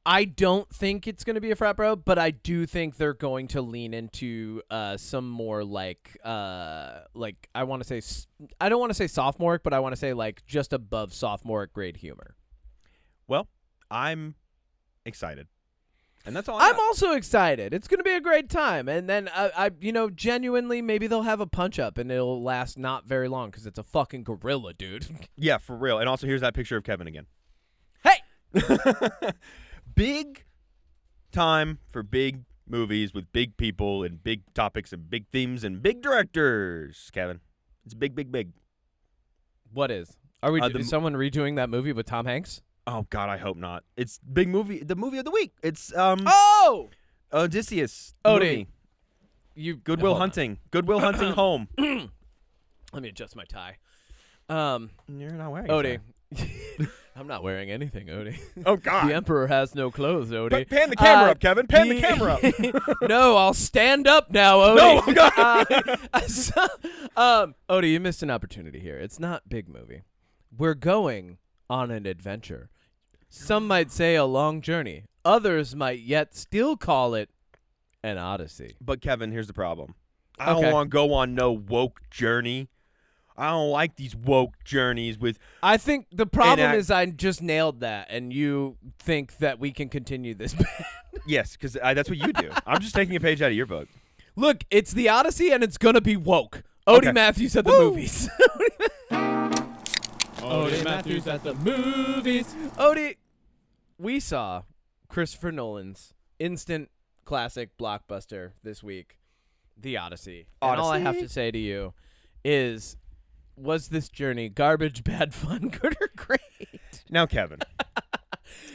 I don't think it's going to be a frat bro, but I do think they're going to lean into some more like I want to say, I don't want to say sophomoric, but I want to say like just above sophomoric grade humor. Well, I'm excited. And that's all I'm also excited. It's going to be a great time. And then, genuinely, maybe they'll have a punch-up and it'll last not very long because it's a fucking gorilla, dude. Yeah, for real. And also, here's that picture of Kevin again. Hey! Big time for big movies with big people and big topics and big themes and big directors, Kevin. It's big, big, big. What is? Is someone redoing that movie with Tom Hanks? Oh, God, I hope not. It's big movie, the movie of the week. It's Odysseus. Odie. Goodwill hold on. Hunting. Goodwill Hunting home. Let me adjust my tie. You're not wearing Odie. it. I'm not wearing anything, Odie. Oh, God. The Emperor has no clothes, Odie. Pan the camera up, Kevin. Pan the camera up. No, I'll stand up now, Odie. No, God. Odie, you missed an opportunity here. It's not big movie. We're going on an adventure. Some might say a long journey. Others might yet still call it an Odyssey. But, Kevin, here's the problem. I don't want to go on no woke journey. I don't like these woke journeys with... I think the problem is I just nailed that, and you think that we can continue this. Yes, because that's what you do. I'm just taking a page out of your book. Look, it's the Odyssey, and it's going to be woke. Odie Matthews at the movies. Odie Matthews at the movies. Odie, we saw Christopher Nolan's instant classic blockbuster this week, The Odyssey. And all I have to say to you is, was this journey garbage, bad, fun, good, or great? Now, Kevin.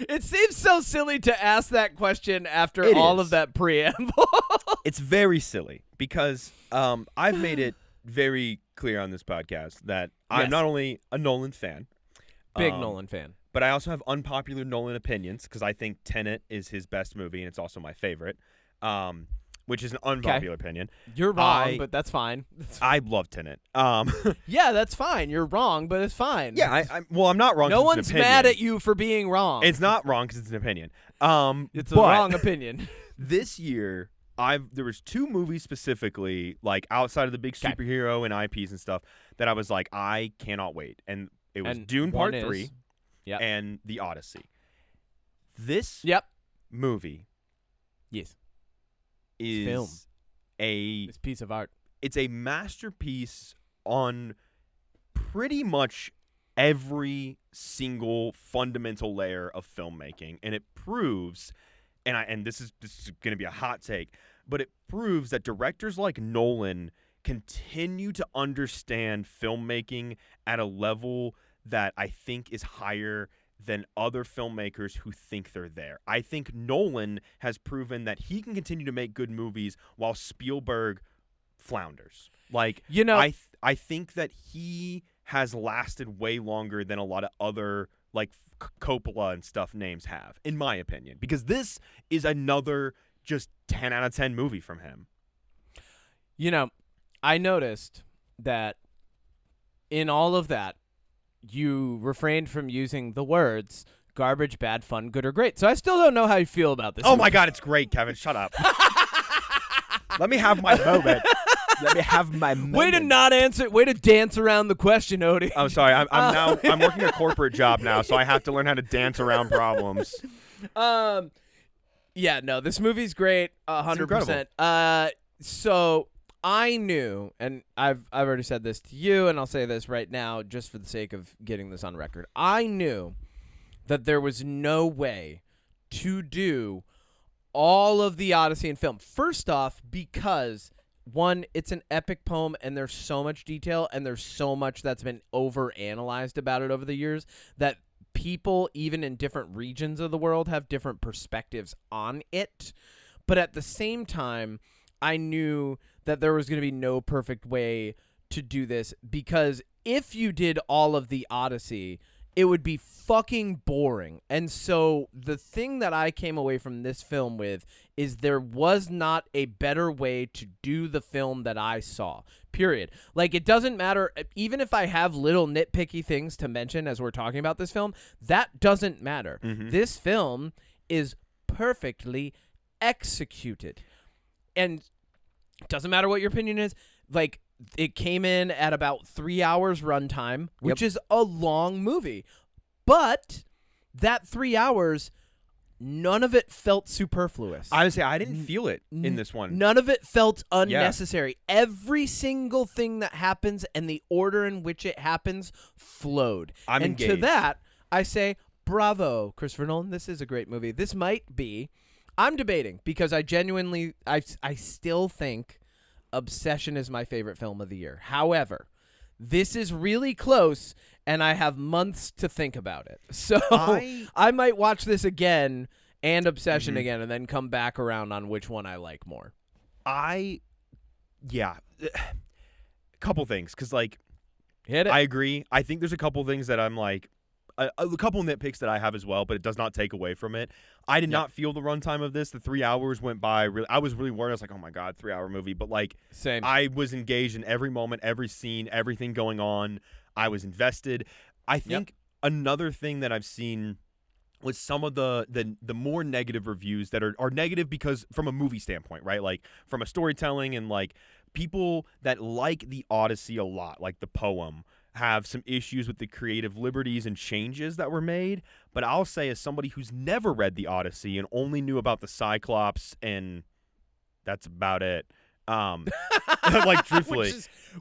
It seems so silly to ask that question after It all is. of that preamble. It's very silly because I've made it very clear on this podcast that I'm not only a Nolan fan. Big Nolan fan. But I also have unpopular Nolan opinions because I think Tenet is his best movie and it's also my favorite, which is an unpopular opinion. You're wrong, but that's fine. I love Tenet. Yeah, that's fine. You're wrong, but it's fine. Yeah, I'm not wrong. No 'cause one's it's an opinion. mad at you for being wrong. It's not wrong because it's an opinion. It's a but wrong opinion. This year, there was two movies specifically, like outside of the big superhero and IPs and stuff, that I was like, I cannot wait. And it was Dune Part 3 and The Odyssey. This movie yes. is film. It's piece of art. It's a masterpiece on pretty much every single fundamental layer of filmmaking, and it proves, and this is going to be a hot take, but it proves that directors like Nolan continue to understand filmmaking at a level that I think is higher than other filmmakers who think they're there. I think Nolan has proven that he can continue to make good movies while Spielberg flounders. Like, I think that he has lasted way longer than a lot of other, like, Coppola and stuff names have, in my opinion, because this is another just 10 out of 10 movie from him. I noticed that in all of that, you refrained from using the words garbage, bad, fun, good, or great. So I still don't know how you feel about this. Oh, my God, it's great, Kevin. Shut up. Let me have my moment. Let me have my moment. Way to not answer. Way to dance around the question, Odie. I'm sorry. I'm working a corporate job now, so I have to learn how to dance around problems. Yeah, no, this movie's great, 100%. So I knew, and I've already said this to you, and I'll say this right now just for the sake of getting this on record. I knew that there was no way to do all of the Odyssey in film. First off, because, one, it's an epic poem, and there's so much detail, and there's so much that's been overanalyzed about it over the years that people, even in different regions of the world, have different perspectives on it. But at the same time, I knew that there was going to be no perfect way to do this, because if you did all of the Odyssey, it would be fucking boring. And so the thing that I came away from this film with is there was not a better way to do the film that I saw, period. Like, it doesn't matter, even if I have little nitpicky things to mention as we're talking about this film, that doesn't matter. Mm-hmm. This film is perfectly executed. And it doesn't matter what your opinion is. Like, it came in at about 3 hours runtime, which is a long movie. But that 3 hours, none of it felt superfluous. I would say I didn't feel it in this one. None of it felt unnecessary. Yeah. Every single thing that happens and the order in which it happens flowed. I'm engaged. To that, I say, bravo, Christopher Nolan. This is a great movie. This might be... I'm debating because I genuinely, I still think Obsession is my favorite film of the year. However, this is really close, and I have months to think about it. So I might watch this again and Obsession again, and then come back around on which one I like more. I yeah, a couple things because like Hit it. I agree. I think there's a couple things that I'm like. A couple nitpicks that I have as well, but it does not take away from it. I did not feel the runtime of this. The 3 hours went by. I was really worried. I was like, oh my God, 3 hour movie. But like, Same. I was engaged in every moment, every scene, everything going on. I was invested. I think another thing that I've seen was some of the more negative reviews that are negative because from a movie standpoint, right? Like from a storytelling and like people that like the Odyssey a lot, like the poem, have some issues with the creative liberties and changes that were made. But I'll say, as somebody who's never read the Odyssey and only knew about the Cyclops, and that's about it. Like truthfully,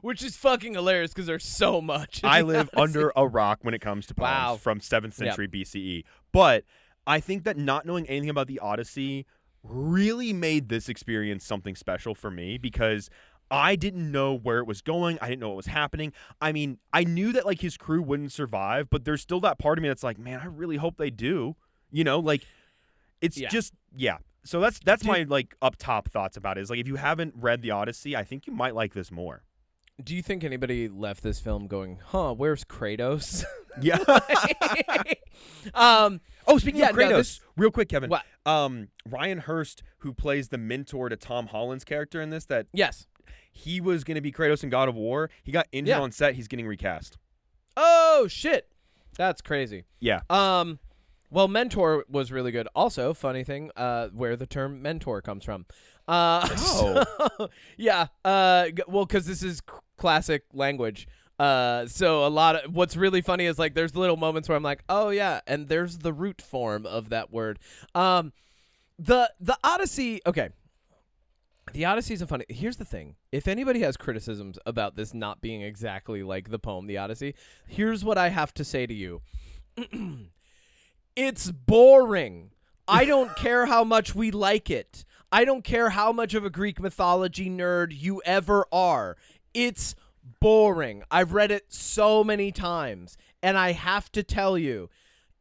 which is fucking hilarious because there's so much. I live under a rock when it comes to poems from 7th century BCE. But I think that not knowing anything about the Odyssey really made this experience something special for me because I didn't know where it was going. I didn't know what was happening. I mean, I knew that like his crew wouldn't survive, but there's still that part of me that's like, man, I really hope they do. You know, like it's just So that's my like up top thoughts about it. Is like if you haven't read the Odyssey, I think you might like this more. Do you think anybody left this film going, "Huh, where's Kratos?" Yeah. Speaking of Kratos, real quick, Kevin. What? Ryan Hurst, who plays the mentor to Tom Holland's character in this, that he was going to be Kratos in God of War. He got injured on set. He's getting recast. Oh shit, that's crazy. Yeah. Well, Mentor was really good. Also, funny thing, where the term mentor comes from. Well, because this is classic language. So a lot of what's really funny is like there's little moments where I'm like, oh yeah, and there's the root form of that word. The Odyssey. Okay. The Odyssey is a funny. Here's the thing. If anybody has criticisms about this not being exactly like the poem, The Odyssey, here's what I have to say to you. It's boring. I don't care how much we like it. I don't care how much of a Greek mythology nerd you ever are. It's boring. I've read it so many times, and I have to tell you,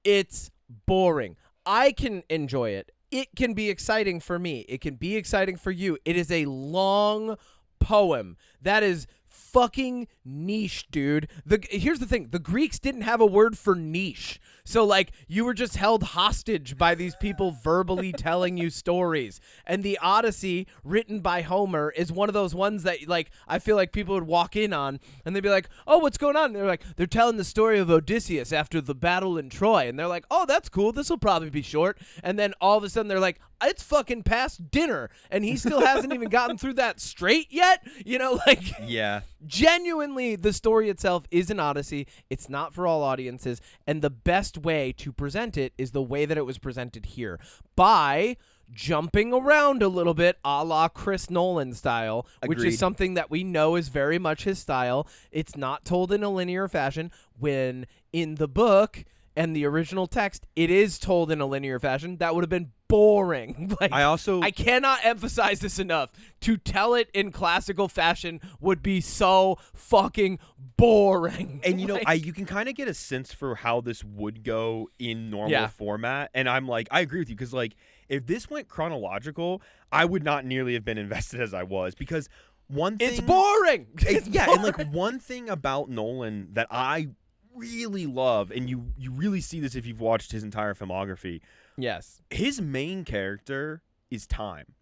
it's boring. I can enjoy it. It can be exciting for me. It can be exciting for you. It is a long poem that is fucking niche, dude. Here's the thing. The Greeks didn't have a word for niche. So, like, you were just held hostage by these people verbally telling you stories. And the Odyssey, written by Homer, is one of those ones that, like, I feel like people would walk in on, and they'd be like, oh, what's going on? And they're like, they're telling the story of Odysseus after the battle in Troy. And they're like, oh, that's cool. This will probably be short. And then all of a sudden, they're like, it's fucking past dinner. And he still hasn't even gotten through that straight yet. You know, like... Yeah. Genuinely, the story itself is an Odyssey. It's not for all audiences, and the best way to present it is the way that it was presented here, by jumping around a little bit, a la Chris Nolan style, which Agreed. is something that we know is very much his style. It's not told in a linear fashion, when in the book and the original text, it is told in a linear fashion. That would have been boring. Like, I cannot emphasize this enough. To tell it in classical fashion would be so fucking boring. And you know, you can kind of get a sense for how this would go in normal format. And I'm like, I agree with you, because like if this went chronological, I would not nearly have been invested as I was, because one thing, it's boring. It's boring. And like one thing about Nolan that I really love, and you really see this if you've watched his entire filmography. Yes. His main character is time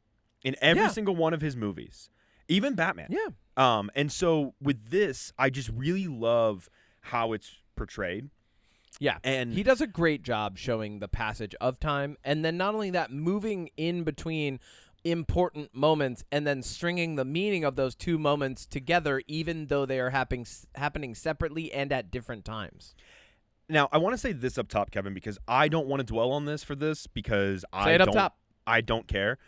in every single one of his movies, even Batman. Yeah. And so with this, I just really love how it's portrayed. Yeah. And he does a great job showing the passage of time, and then not only that, moving in between important moments and then stringing the meaning of those two moments together, even though they are happening separately and at different times. Now, I want to say this up top, Kevin, because I don't want to dwell on this for this, because I don't care.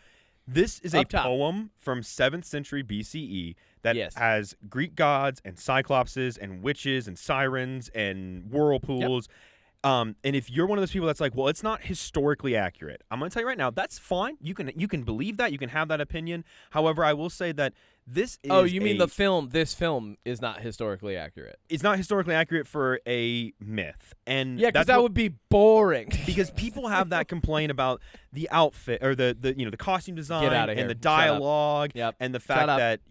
This is a poem from 7th century BCE that has Greek gods and cyclopses and witches and sirens and whirlpools. Yep. And if you're one of those people that's like, well, it's not historically accurate, I'm going to tell you right now, that's fine. You can believe that. You can have that opinion. However, I will say that this is... Oh, you mean the film? This film is not historically accurate. It's not historically accurate for a myth. And yeah, because that would be boring. Because people have that complaint about the outfit, or the costume design, Get out of here. and the dialogue, Yep. and the fact that,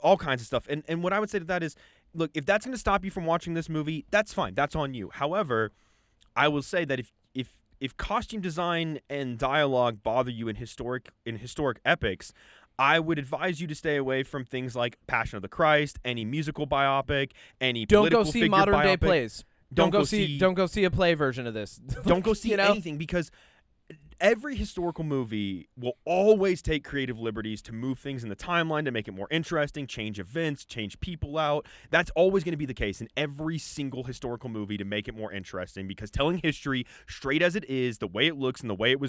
all kinds of stuff. And what I would say to that is, look, if that's going to stop you from watching this movie, that's fine. That's on you. However, I will say that if costume design and dialogue bother you in historic epics, I would advise you to stay away from things like Passion of the Christ, any musical biopic, any political figure biopic. Don't go see modern day plays. Don't go see a play version of this. Don't go see anything, because every historical movie will always take creative liberties to move things in the timeline to make it more interesting, change events, change people out. That's always going to be the case in every single historical movie to make it more interesting, because telling history straight as it is, the way it looks and the way it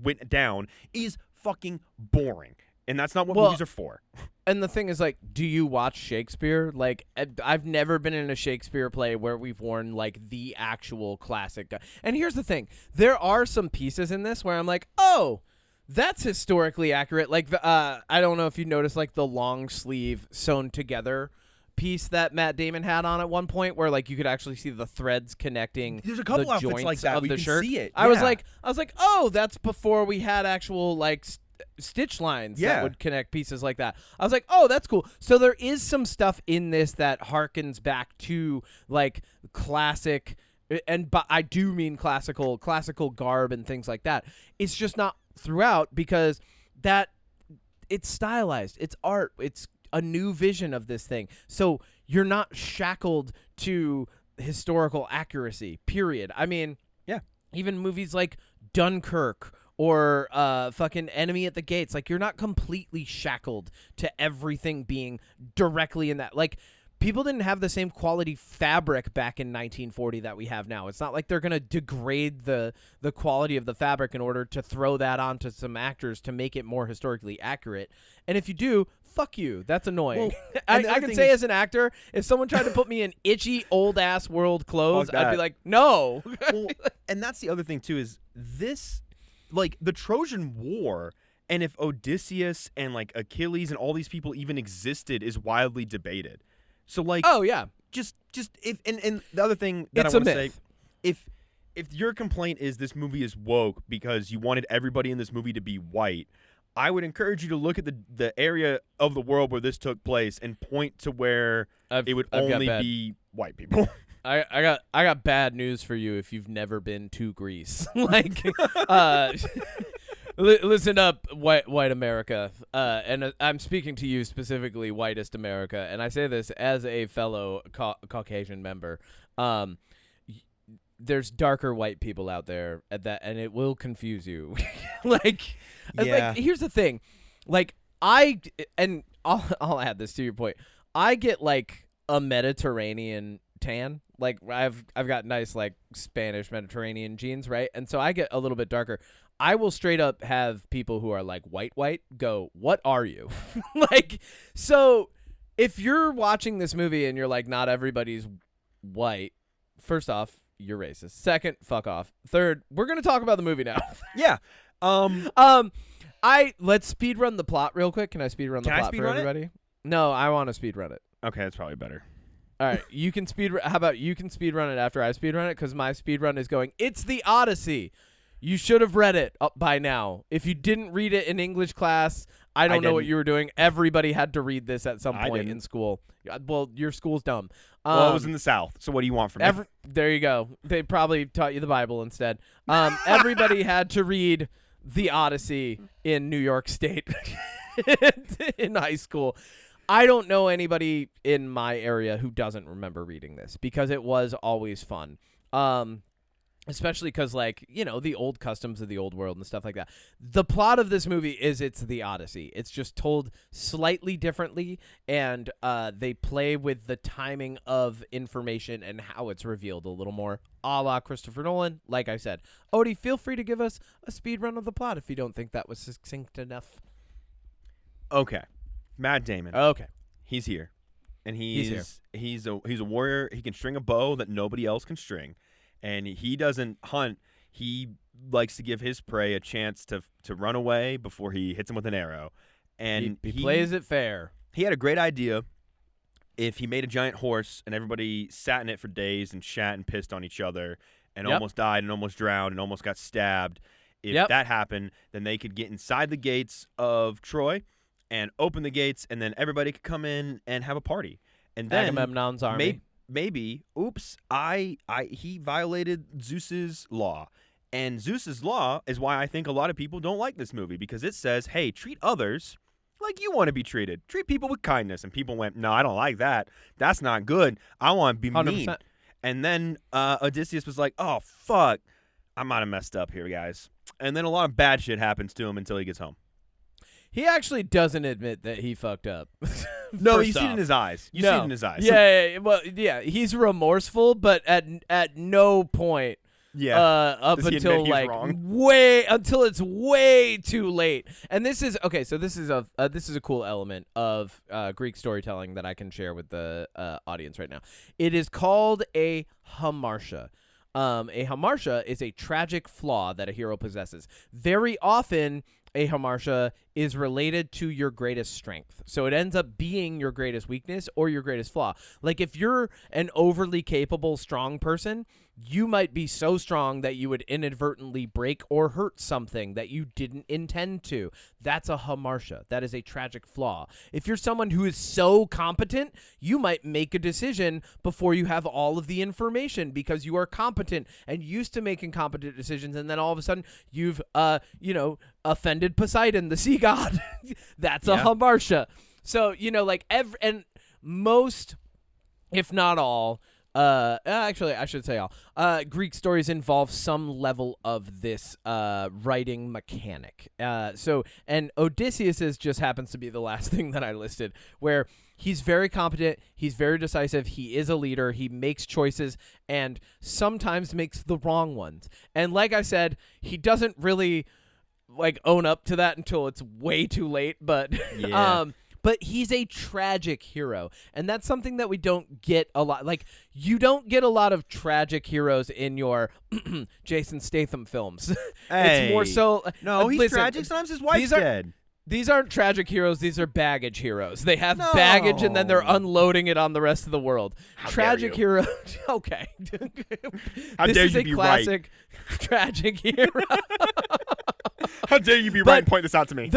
went down, is fucking boring. And that's not what movies are for. And the thing is, like, do you watch Shakespeare? Like, I've never been in a Shakespeare play where we've worn, like, the actual classic guy. And here's the thing. There are some pieces in this where I'm like, oh, that's historically accurate. Like, I don't know if you noticed, like, the long sleeve sewn together piece that Matt Damon had on at one point, where like you could actually see the threads connecting. There's a couple the outfits joints like that of we the can shirt. see it. I was like, oh, that's before we had actual like stitch lines that would connect pieces like that. I was like, oh, that's cool. So there is some stuff in this that harkens back to like classic, but I do mean classical garb and things like that. It's just not throughout, because that it's stylized, it's art, it's a new vision of this thing. So you're not shackled to historical accuracy, period. I mean, even movies like Dunkirk or fucking Enemy at the Gates, like, you're not completely shackled to everything being directly in that. Like, people didn't have the same quality fabric back in 1940 that we have now. It's not like they're going to degrade the quality of the fabric in order to throw that onto some actors to make it more historically accurate. And if you do, fuck you. That's annoying. Well, I can say as an actor, if someone tried to put me in itchy, old-ass world clothes, I'd be like, no. Well, and that's the other thing, too, is this, like, the Trojan War, and if Odysseus and, like, Achilles and all these people even existed is wildly debated. So, like, oh, yeah. Just if, and the other thing that I want to say, if your complaint is this movie is woke because you wanted everybody in this movie to be white, I would encourage you to look at the area of the world where this took place and point to where it would only be white people. I got bad news for you if you've never been to Greece. Like, listen up, white America, and I'm speaking to you specifically, whitest America, and I say this as a fellow Caucasian member. There's darker white people out there and it will confuse you. Like, here's the thing, like, I'll add this to your point. I get like a Mediterranean tan. Like, I've got nice like Spanish Mediterranean genes, right? And so I get a little bit darker. I will straight up have people who are like white go, what are you? Like, so if you're watching this movie and you're like, not everybody's white, first off, you're racist. Second, fuck off. Third, we're gonna talk about the movie now. Yeah. Let's speed run the plot real quick. Can I speed run the plot for everybody? No, I want to speed run it. Okay, that's probably better. All right, you can how about you can speed run it after I speed run it, because my speed run is going, it's the Odyssey. You should have read it by now. If you didn't read it in English class, I don't know what you were doing. Everybody had to read this at some point in school. Well, your school's dumb. Well, I was in the South, so what do you want from me? There you go. They probably taught you the Bible instead. Everybody had to read the Odyssey in New York State in high school. I don't know anybody in my area who doesn't remember reading this, because it was always fun. Especially because, like, you know, the old customs of the old world and stuff like that. The plot of this movie is it's the Odyssey. It's just told slightly differently, and they play with the timing of information and how it's revealed a little more, a la Christopher Nolan. Like I said, Odie, feel free to give us a speed run of the plot if you don't think that was succinct enough. Okay. Matt Damon. Okay. He's here. And he's a warrior. He can string a bow that nobody else can string. And he doesn't hunt. He likes to give his prey a chance to run away before he hits him with an arrow. And he plays it fair. He had a great idea. If he made a giant horse and everybody sat in it for days and shat and pissed on each other and almost died and almost drowned and almost got stabbed, if that happened, then they could get inside the gates of Troy and open the gates, and then everybody could come in and have a party. And then Agamemnon's army. Maybe, oops, he violated Zeus's law. And Zeus's law is why I think a lot of people don't like this movie, because it says, hey, treat others like you want to be treated. Treat people with kindness. And people went, no, I don't like that. That's not good. I want to be 100%. mean. And then Odysseus was like, oh, fuck. I might have messed up here, guys. And then a lot of bad shit happens to him until he gets home. He actually doesn't admit that he fucked up. No, you see it in his eyes. You see it in his eyes. Yeah, well, yeah, he's remorseful, but at no point up until like until it's way too late. And this is okay. So this is a cool element of Greek storytelling that I can share with the audience right now. It is called a hamartia. A hamartia is a tragic flaw that a hero possesses. Very often, a hamartia is related to your greatest strength. So it ends up being your greatest weakness or your greatest flaw. Like if you're an overly capable, strong person, you might be so strong that you would inadvertently break or hurt something that you didn't intend to. That's a hamartia. That is a tragic flaw. If you're someone who is so competent, you might make a decision before you have all of the information because you are competent and used to making competent decisions, and then all of a sudden you've offended Poseidon, the sea god. That's a hamartia. So, like most, if not all, actually, I should say all. Greek stories involve some level of this writing mechanic. And Odysseus's just happens to be the last thing that I listed, where he's very competent, he's very decisive, he is a leader, he makes choices, and sometimes makes the wrong ones. And like I said, he doesn't really own up to that until it's way too late, but but he's a tragic hero, and that's something that we don't get a lot. Like, you don't get a lot of tragic heroes in your Jason Statham films. Hey. It's more so... No, he's tragic. Sometimes his wife's dead. These aren't tragic heroes. These are baggage heroes. They have baggage, and then they're unloading it on the rest of the world. Tragic hero... Okay. This is a classic tragic hero. How dare you be right and point this out to me?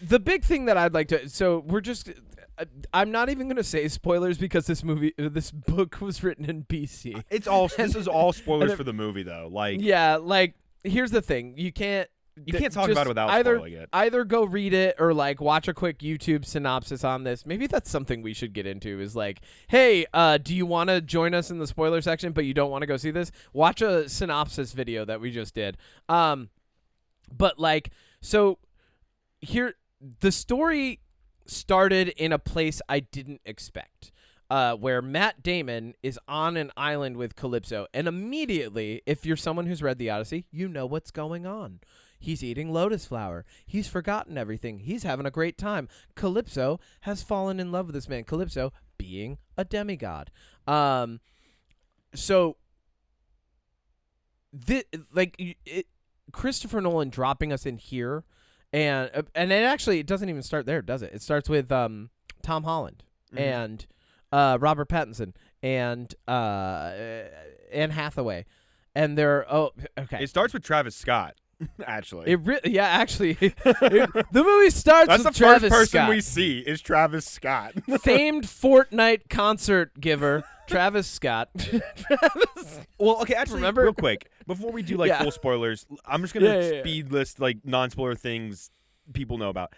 The big thing that I'd like to... So we're just... I'm not even going to say spoilers because this book was written in BC. This is all spoilers for the movie, though. Here's the thing. You can't talk about it without spoiling it. Either go read it or watch a quick YouTube synopsis on this. Maybe that's something we should get into is hey, do you want to join us in the spoiler section but you don't want to go see this? Watch a synopsis video that we just did. But so here, the story started in a place I didn't expect, where Matt Damon is on an island with Calypso. And immediately, if you're someone who's read the Odyssey, you know what's going on. He's eating lotus flower. He's forgotten everything. He's having a great time. Calypso has fallen in love with this man. Calypso being a demigod. Christopher Nolan dropping us in here, and it doesn't even start there, does it? It starts with Tom Holland and Robert Pattinson and Anne Hathaway, and they're okay. It starts with Travis Scott. Actually, the movie starts. That's with the Travis first person Scott. we see is Travis Scott, famed Fortnite concert giver. Travis Scott. Well, okay, actually, remember? Real quick, before we do full spoilers, I'm just gonna speed list non-spoiler things people know about.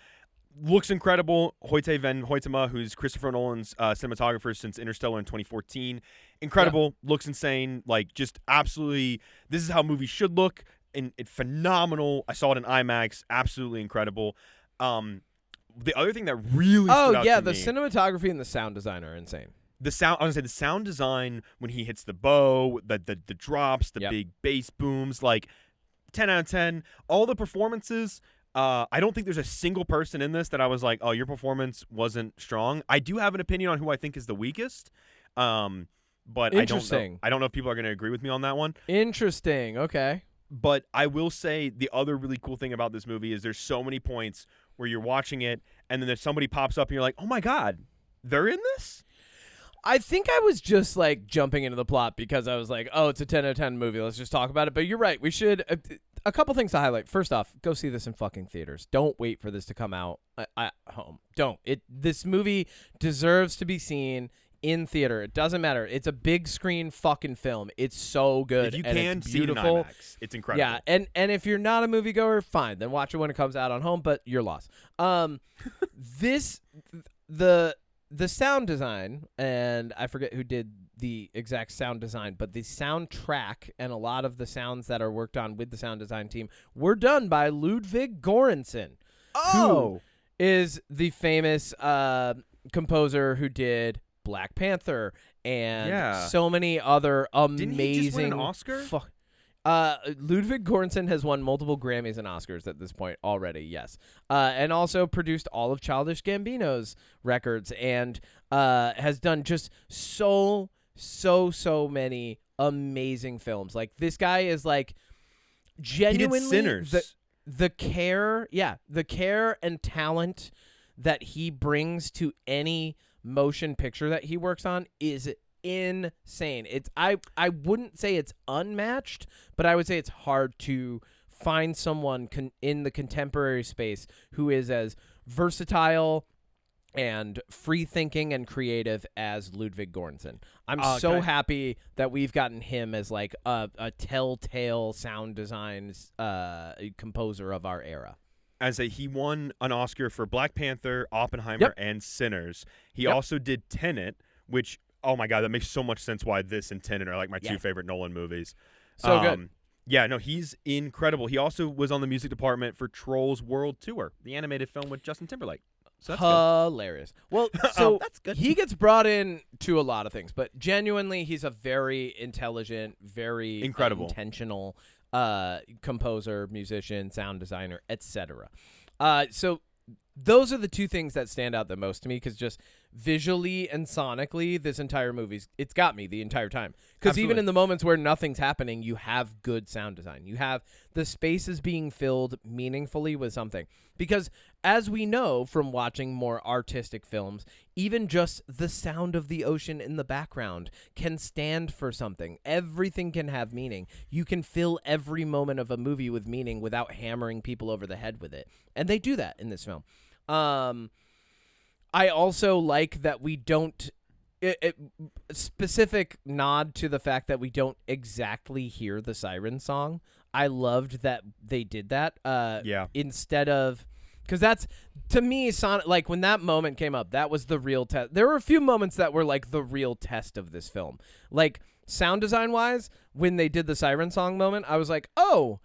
Looks incredible. Hoyte van Hoytema, who's Christopher Nolan's cinematographer since Interstellar in 2014. Incredible. Yeah. Looks insane. Just absolutely, this is how movies should look. And phenomenal. I saw it in IMAX. Absolutely incredible. The other thing that really stood out to the me, cinematography and the sound design are insane. I was gonna say the sound design when he hits the bow, the drops, the big bass booms, 10 out of 10. All the performances. I don't think there's a single person in this that I was like, oh, your performance wasn't strong. I do have an opinion on who I think is the weakest. But I don't know if people are gonna agree with me on that one. Interesting. Okay. But I will say the other really cool thing about this movie is there's so many points where you're watching it and then there's somebody pops up and you're like, oh my God, they're in this? I think I was just jumping into the plot because I was like, oh, it's a 10 out of 10 movie. Let's just talk about it. But you're right. We should. a couple things to highlight. First off, go see this in fucking theaters. Don't wait for this to come out at home. Don't. This movie deserves to be seen in theater. It doesn't matter. It's a big screen fucking film. It's so good. If you and can it's see it in beautiful. IMAX, it's incredible. Yeah, and if you're not a moviegoer, fine. Then watch it when it comes out on home, but you're lost. The sound design, and I forget who did the exact sound design, but the soundtrack and a lot of the sounds that are worked on with the sound design team were done by Ludwig Göransson, who is the famous composer who did Black Panther and so many other amazing. Didn't he just win an Oscar? Ludwig Göransson has won multiple Grammys and Oscars at this point already, yes. And also produced all of Childish Gambino's records and has done just so many amazing films. Like, this guy is, like, genuinely he did Sinners. The care and talent that he brings to any motion picture that he works on is insane. It's I wouldn't say it's unmatched, but I would say it's hard to find someone in the contemporary space who is as versatile and free thinking and creative as Ludwig Göransson. I'm so happy that we've gotten him as like a telltale sound design composer of our era. As he won an Oscar for Black Panther, Oppenheimer, and Sinners. He also did Tenet, which, oh my God, that makes so much sense why this and Tenet are like my two favorite Nolan movies. So good. Yeah, no, he's incredible. He also was on the music department for Trolls World Tour, the animated film with Justin Timberlake. So that's hilarious. Good. Well, so that's good. He gets brought in to a lot of things, but genuinely, he's a very intelligent, very incredible, intentional composer, musician, sound designer, etc. So those are the two things that stand out the most to me, because just visually and sonically, this entire movie's it's got me the entire time. Because even in the moments where nothing's happening, you have good sound design. You have the spaces being filled meaningfully with something. Because as we know from watching more artistic films, even just the sound of the ocean in the background can stand for something. Everything can have meaning. You can fill every moment of a movie with meaning without hammering people over the head with it. And they do that in this film. I also like that we don't specific nod to the fact that we don't exactly hear the siren song. I loved that they did that. Instead of, because that's, to me, like when that moment came up, that was the real test. There were a few moments that were like the real test of this film. Like sound design wise, when they did the siren song moment, I was like, oh,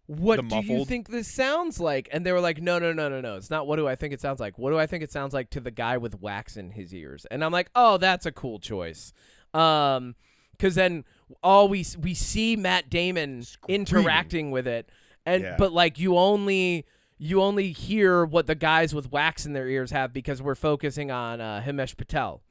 what do you think this sounds like? And they were like, no. It's not what do I think it sounds like. What do I think it sounds like to the guy with wax in his ears? And I'm like, oh, that's a cool choice. Because then we see Matt Damon interacting with it. But like you only hear what the guys with wax in their ears have because we're focusing on Himesh Patel.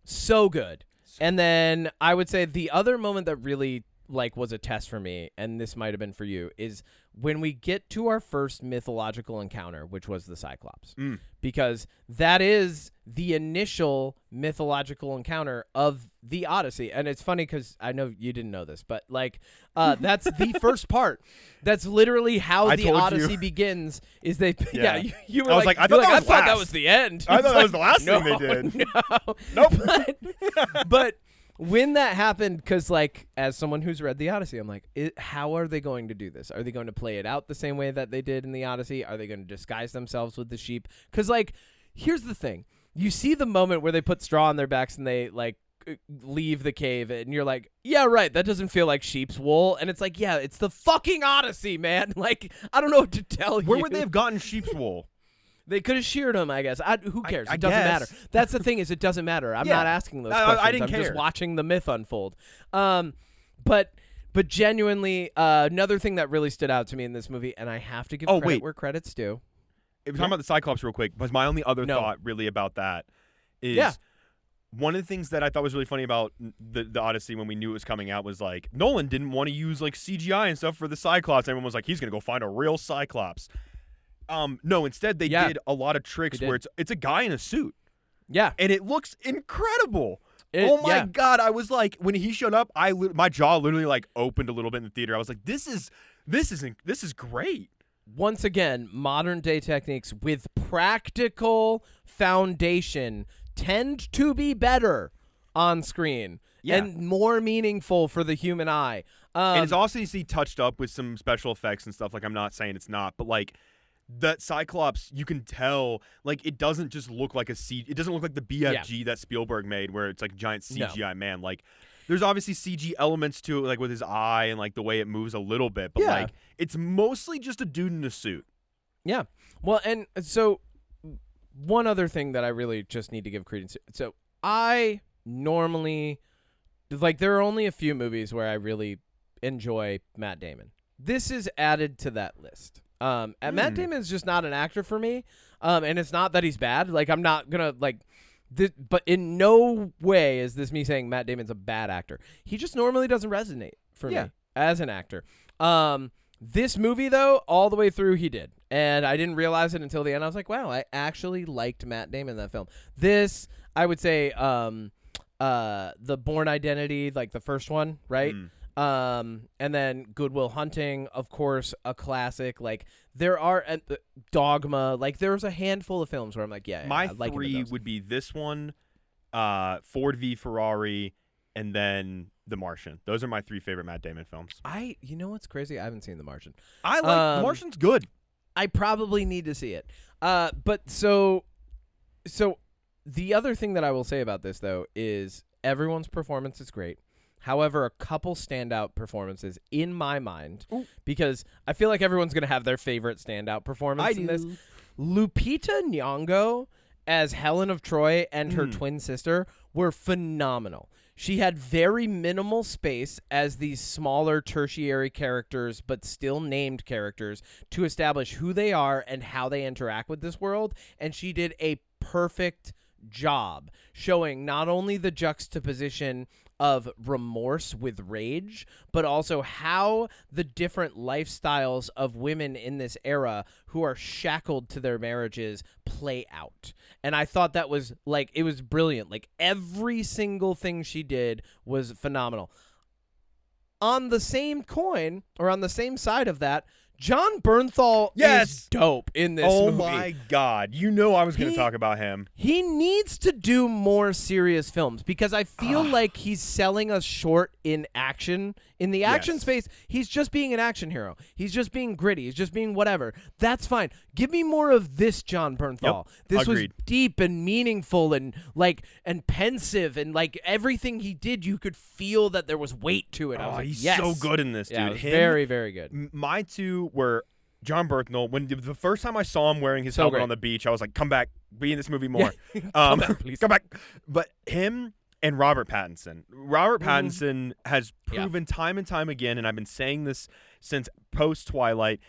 So good. And then I would say the other moment that really like was a test for me, and this might have been for you, is when we get to our first mythological encounter, which was the Cyclops. Because that is the initial mythological encounter of the Odyssey. And it's funny because I know you didn't know this, but like that's the first part. That's literally how the Odyssey begins. Is they you were I thought that was the end. I thought that was the last thing they did. No. Nope. But when that happened, because like as someone who's read the Odyssey, I'm like, how are they going to do this? Are they going to play it out the same way that they did in the Odyssey? Are they going to disguise themselves with the sheep? Because like, here's the thing. You see the moment where they put straw on their backs and they like leave the cave, and you're like, yeah, right, that doesn't feel like sheep's wool. And it's like, yeah, it's the fucking Odyssey, man. Like, I don't know what to tell you. Where would they have gotten sheep's wool? They could have sheared him, I guess. Who cares? It doesn't matter. That's the thing, is it doesn't matter. I'm not asking those questions. I didn't I'm care. just watching the myth unfold. But genuinely, another thing that really stood out to me in this movie, and I have to give credit where credit's due. If we're talking about the Cyclops real quick, because my only other thought really about that is one of the things that I thought was really funny about the Odyssey when we knew it was coming out was like Nolan didn't want to use like CGI and stuff for the Cyclops. Everyone was like, he's going to go find a real Cyclops. No, instead they did a lot of tricks where it's a guy in a suit. Yeah. And it looks incredible. Oh my God. I was like, when he showed up, my jaw literally like opened a little bit in the theater. I was like, this is great. Once again, modern day techniques with practical foundation tend to be better on screen and more meaningful for the human eye. And it's also touched up with some special effects and stuff. Like, I'm not saying it's not, but like that Cyclops, you can tell, like, it doesn't just look like it doesn't look like the BFG that Spielberg made where it's like giant CGI man. Like, there's obviously CG elements to it, like with his eye and like the way it moves a little bit, but like it's mostly just a dude in a suit. Yeah. Well, and so one other thing that I really just need to give credence to. So I normally, like, there are only a few movies where I really enjoy Matt Damon. This is added to that list. And Matt Damon is just not an actor for me. And it's not that he's bad. Like, I'm not gonna like this, but in no way is this me saying Matt Damon's a bad actor. He just normally doesn't resonate for me as an actor. This movie, though, all the way through, he did. And I didn't realize it until the end. I was like, wow, I actually liked Matt Damon in that film. This, I would say, the Bourne Identity, like the first one, right? And then Good Will Hunting, of course, a classic. Like, there are Dogma. Like, there's a handful of films where I'm like, my I like three would be this one, Ford v Ferrari, and then The Martian. Those are my three favorite Matt Damon films. You know what's crazy? I haven't seen The Martian. I like The Martian's good. I probably need to see it. But so the other thing that I will say about this, though, is everyone's performance is great. However, a couple standout performances in my mind, because I feel like everyone's going to have their favorite standout performance in this. Lupita Nyong'o as Helen of Troy and her twin sister were phenomenal. She had very minimal space as these smaller tertiary characters, but still named characters, to establish who they are and how they interact with this world, and she did a perfect job showing not only the juxtaposition of remorse with rage, but also how the different lifestyles of women in this era who are shackled to their marriages play out. And I thought that was, like, it was brilliant. Like, every single thing she did was phenomenal. On the same coin, or on the same side of that, John Bernthal is dope in this movie. Oh my God. You know I was going to talk about him. He needs to do more serious films because I feel like he's selling us short in action. In the action space, he's just being an action hero. He's just being gritty. He's just being whatever. That's fine. Give me more of this John Bernthal. This Agreed. was deep and meaningful and pensive, and like everything he did, you could feel that there was weight to it. I was like, he's yes. so good in this, dude. Yeah, it was very, very good. My two were John Bernthal. When the first time I saw him wearing his helmet on the beach, I was like, come back, be in this movie more. Come back, please. Come back. But him and Robert Pattinson. Robert Pattinson has proven time and time again, and I've been saying this since post-Twilight,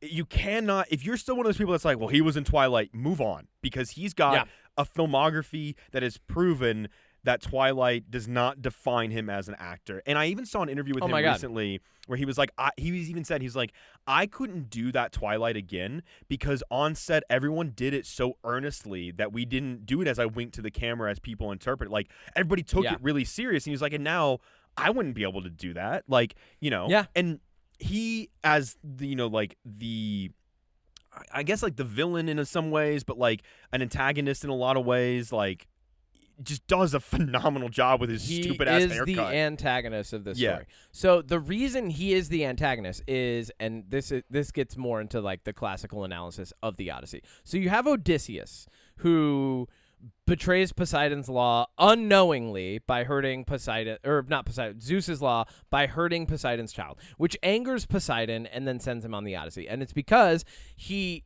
you cannot, if you're still one of those people that's like, well, he was in Twilight, move on. Because he's got a filmography that has proven that Twilight does not define him as an actor. And I even saw an interview with him recently where he was like, he's like, I couldn't do that Twilight again because on set, everyone did it so earnestly that we didn't do it as I winked to the camera as people interpret. Like, everybody took it really serious. And he was like, and now I wouldn't be able to do that. Like, you know, and he, as the, you know, like the, I guess like the villain in some ways, but like an antagonist in a lot of ways, like, just does a phenomenal job with his stupid ass haircut. He is the antagonist of this story. So the reason he is the antagonist is, and this gets more into like the classical analysis of the Odyssey. So you have Odysseus, who betrays Poseidon's law unknowingly by hurting Zeus's law by hurting Poseidon's child, which angers Poseidon and then sends him on the Odyssey. And it's because he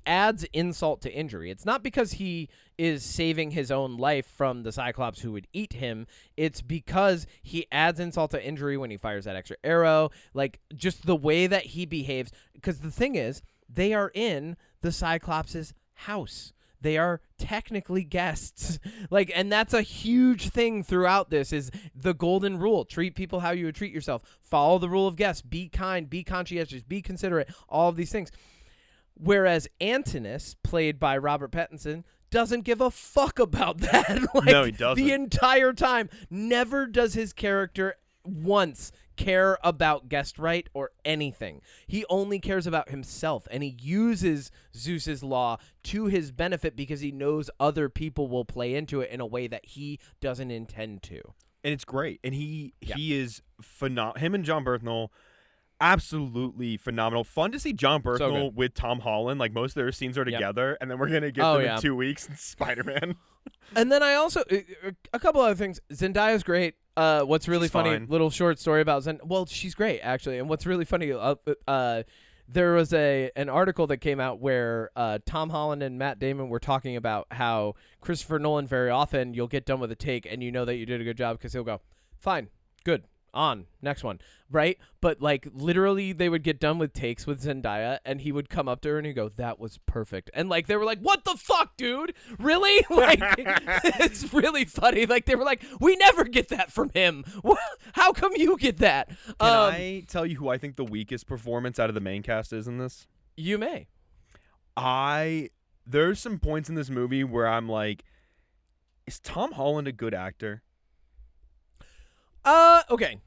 adds insult to injury. It's not because he is saving his own life from the Cyclops who would eat him. It's because he adds insult to injury when he fires that extra arrow. Like, just the way that he behaves. Because the thing is, they are in the Cyclops' house. They are technically guests. Like, and that's a huge thing throughout this is the golden rule. Treat people how you would treat yourself. Follow the rule of guests. Be kind. Be conscientious. Be considerate. All of these things. Whereas Antinous, played by Robert Pattinson, doesn't give a fuck about that. Like, No, he doesn't. The entire time. Never does his character once care about guest right or anything. He only cares about himself, and he uses Zeus's law to his benefit because he knows other people will play into it in a way that he doesn't intend to. And it's great. And he is phenomenal. Him and John Bernthal, absolutely phenomenal. Fun to see John Bernthal with Tom Holland. Like, most of their scenes are together, and then we're going to get them in 2 weeks in Spider-Man. And then I also, a couple other things. Zendaya's great. What's really funny, little short story about well, she's great, actually. And what's really funny, there was an article that came out where Tom Holland and Matt Damon were talking about how Christopher Nolan, very often, you'll get done with a take and you know that you did a good job because he'll go, fine, good, on, next one, right? But, like, literally they would get done with takes with Zendaya and he would come up to her and he'd go, that was perfect. And, like, they were like, what the fuck, dude? Really? Like, it's really funny. Like, they were like, we never get that from him. How come you get that? Can I tell you who I think the weakest performance out of the main cast is in this? You may. There's some points in this movie where I'm like, is Tom Holland a good actor? Okay.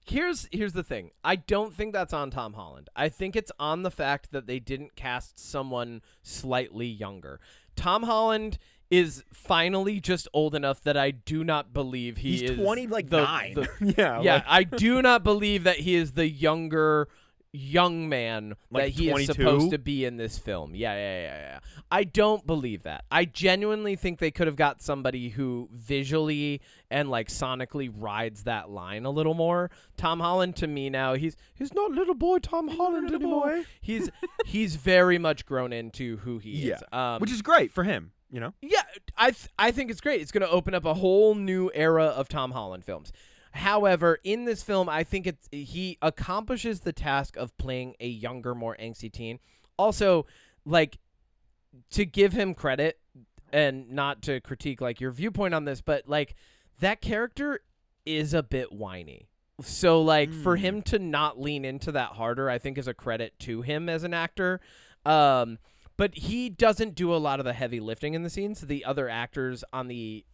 Here's the thing. I don't think that's on Tom Holland. I think it's on the fact that they didn't cast someone slightly younger. Tom Holland is finally just old enough that I do not believe he's is 20, like, 9. Yeah, like, I do not believe that he is the younger young man like that he 22? is supposed to be in this film. Yeah. I don't believe that. I genuinely think they could have got somebody who visually and, like, sonically rides that line a little more. Tom Holland, to me now, he's not little boy Tom Holland anymore. He's very much grown into who he is. Which is great for him, you know? Yeah, I think it's great. It's going to open up a whole new era of Tom Holland films. However, in this film, I think he accomplishes the task of playing a younger, more angsty teen. Also, like, to give him credit and not to critique, like, your viewpoint on this, but, like, that character is a bit whiny. So, like, for him to not lean into that harder, I think is a credit to him as an actor. But he doesn't do a lot of the heavy lifting in the scenes. The other actors on the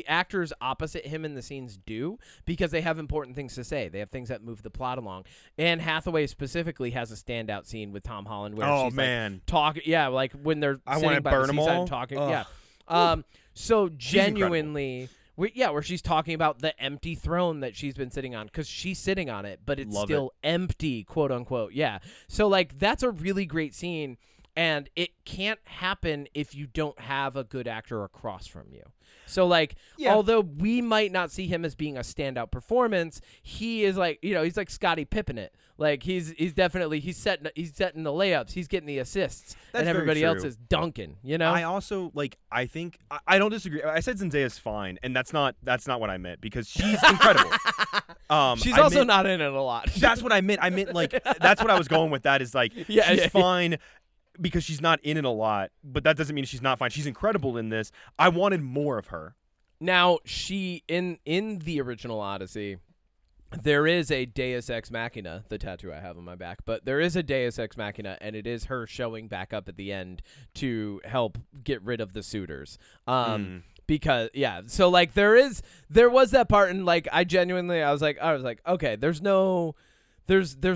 actors opposite him in the scenes do, because they have important things to say. They have things that move the plot along. Anne Hathaway specifically has a standout scene with Tom Holland where she's like talking. Yeah, like when they're sitting by the seaside and talking. Ugh. Yeah. So genuinely, where she's talking about the empty throne that she's been sitting on, because she's sitting on it, but it's still empty, quote unquote. Yeah. So, like, that's a really great scene. And it can't happen if you don't have a good actor across from you. So, like, although we might not see him as being a standout performance, he is like, he's like Scottie Pippen it. Like, he's definitely setting the layups, he's getting the assists, and everybody else is dunking. I also I think I don't disagree. I said Zendaya's fine, and that's not what I meant, because she's incredible. She's also not in it a lot. That's what I meant. I meant, like, that's what I was going with. That is, like, she's fine. Because she's not in it a lot, but that doesn't mean she's not fine. She's incredible in this. I wanted more of her. Now, she in the original Odyssey, there is a Deus Ex Machina, the tattoo I have on my back, but there is a Deus Ex Machina, and it is her showing back up at the end to help get rid of the suitors. Because so, like, there was that part, and, like, I was like, okay, there's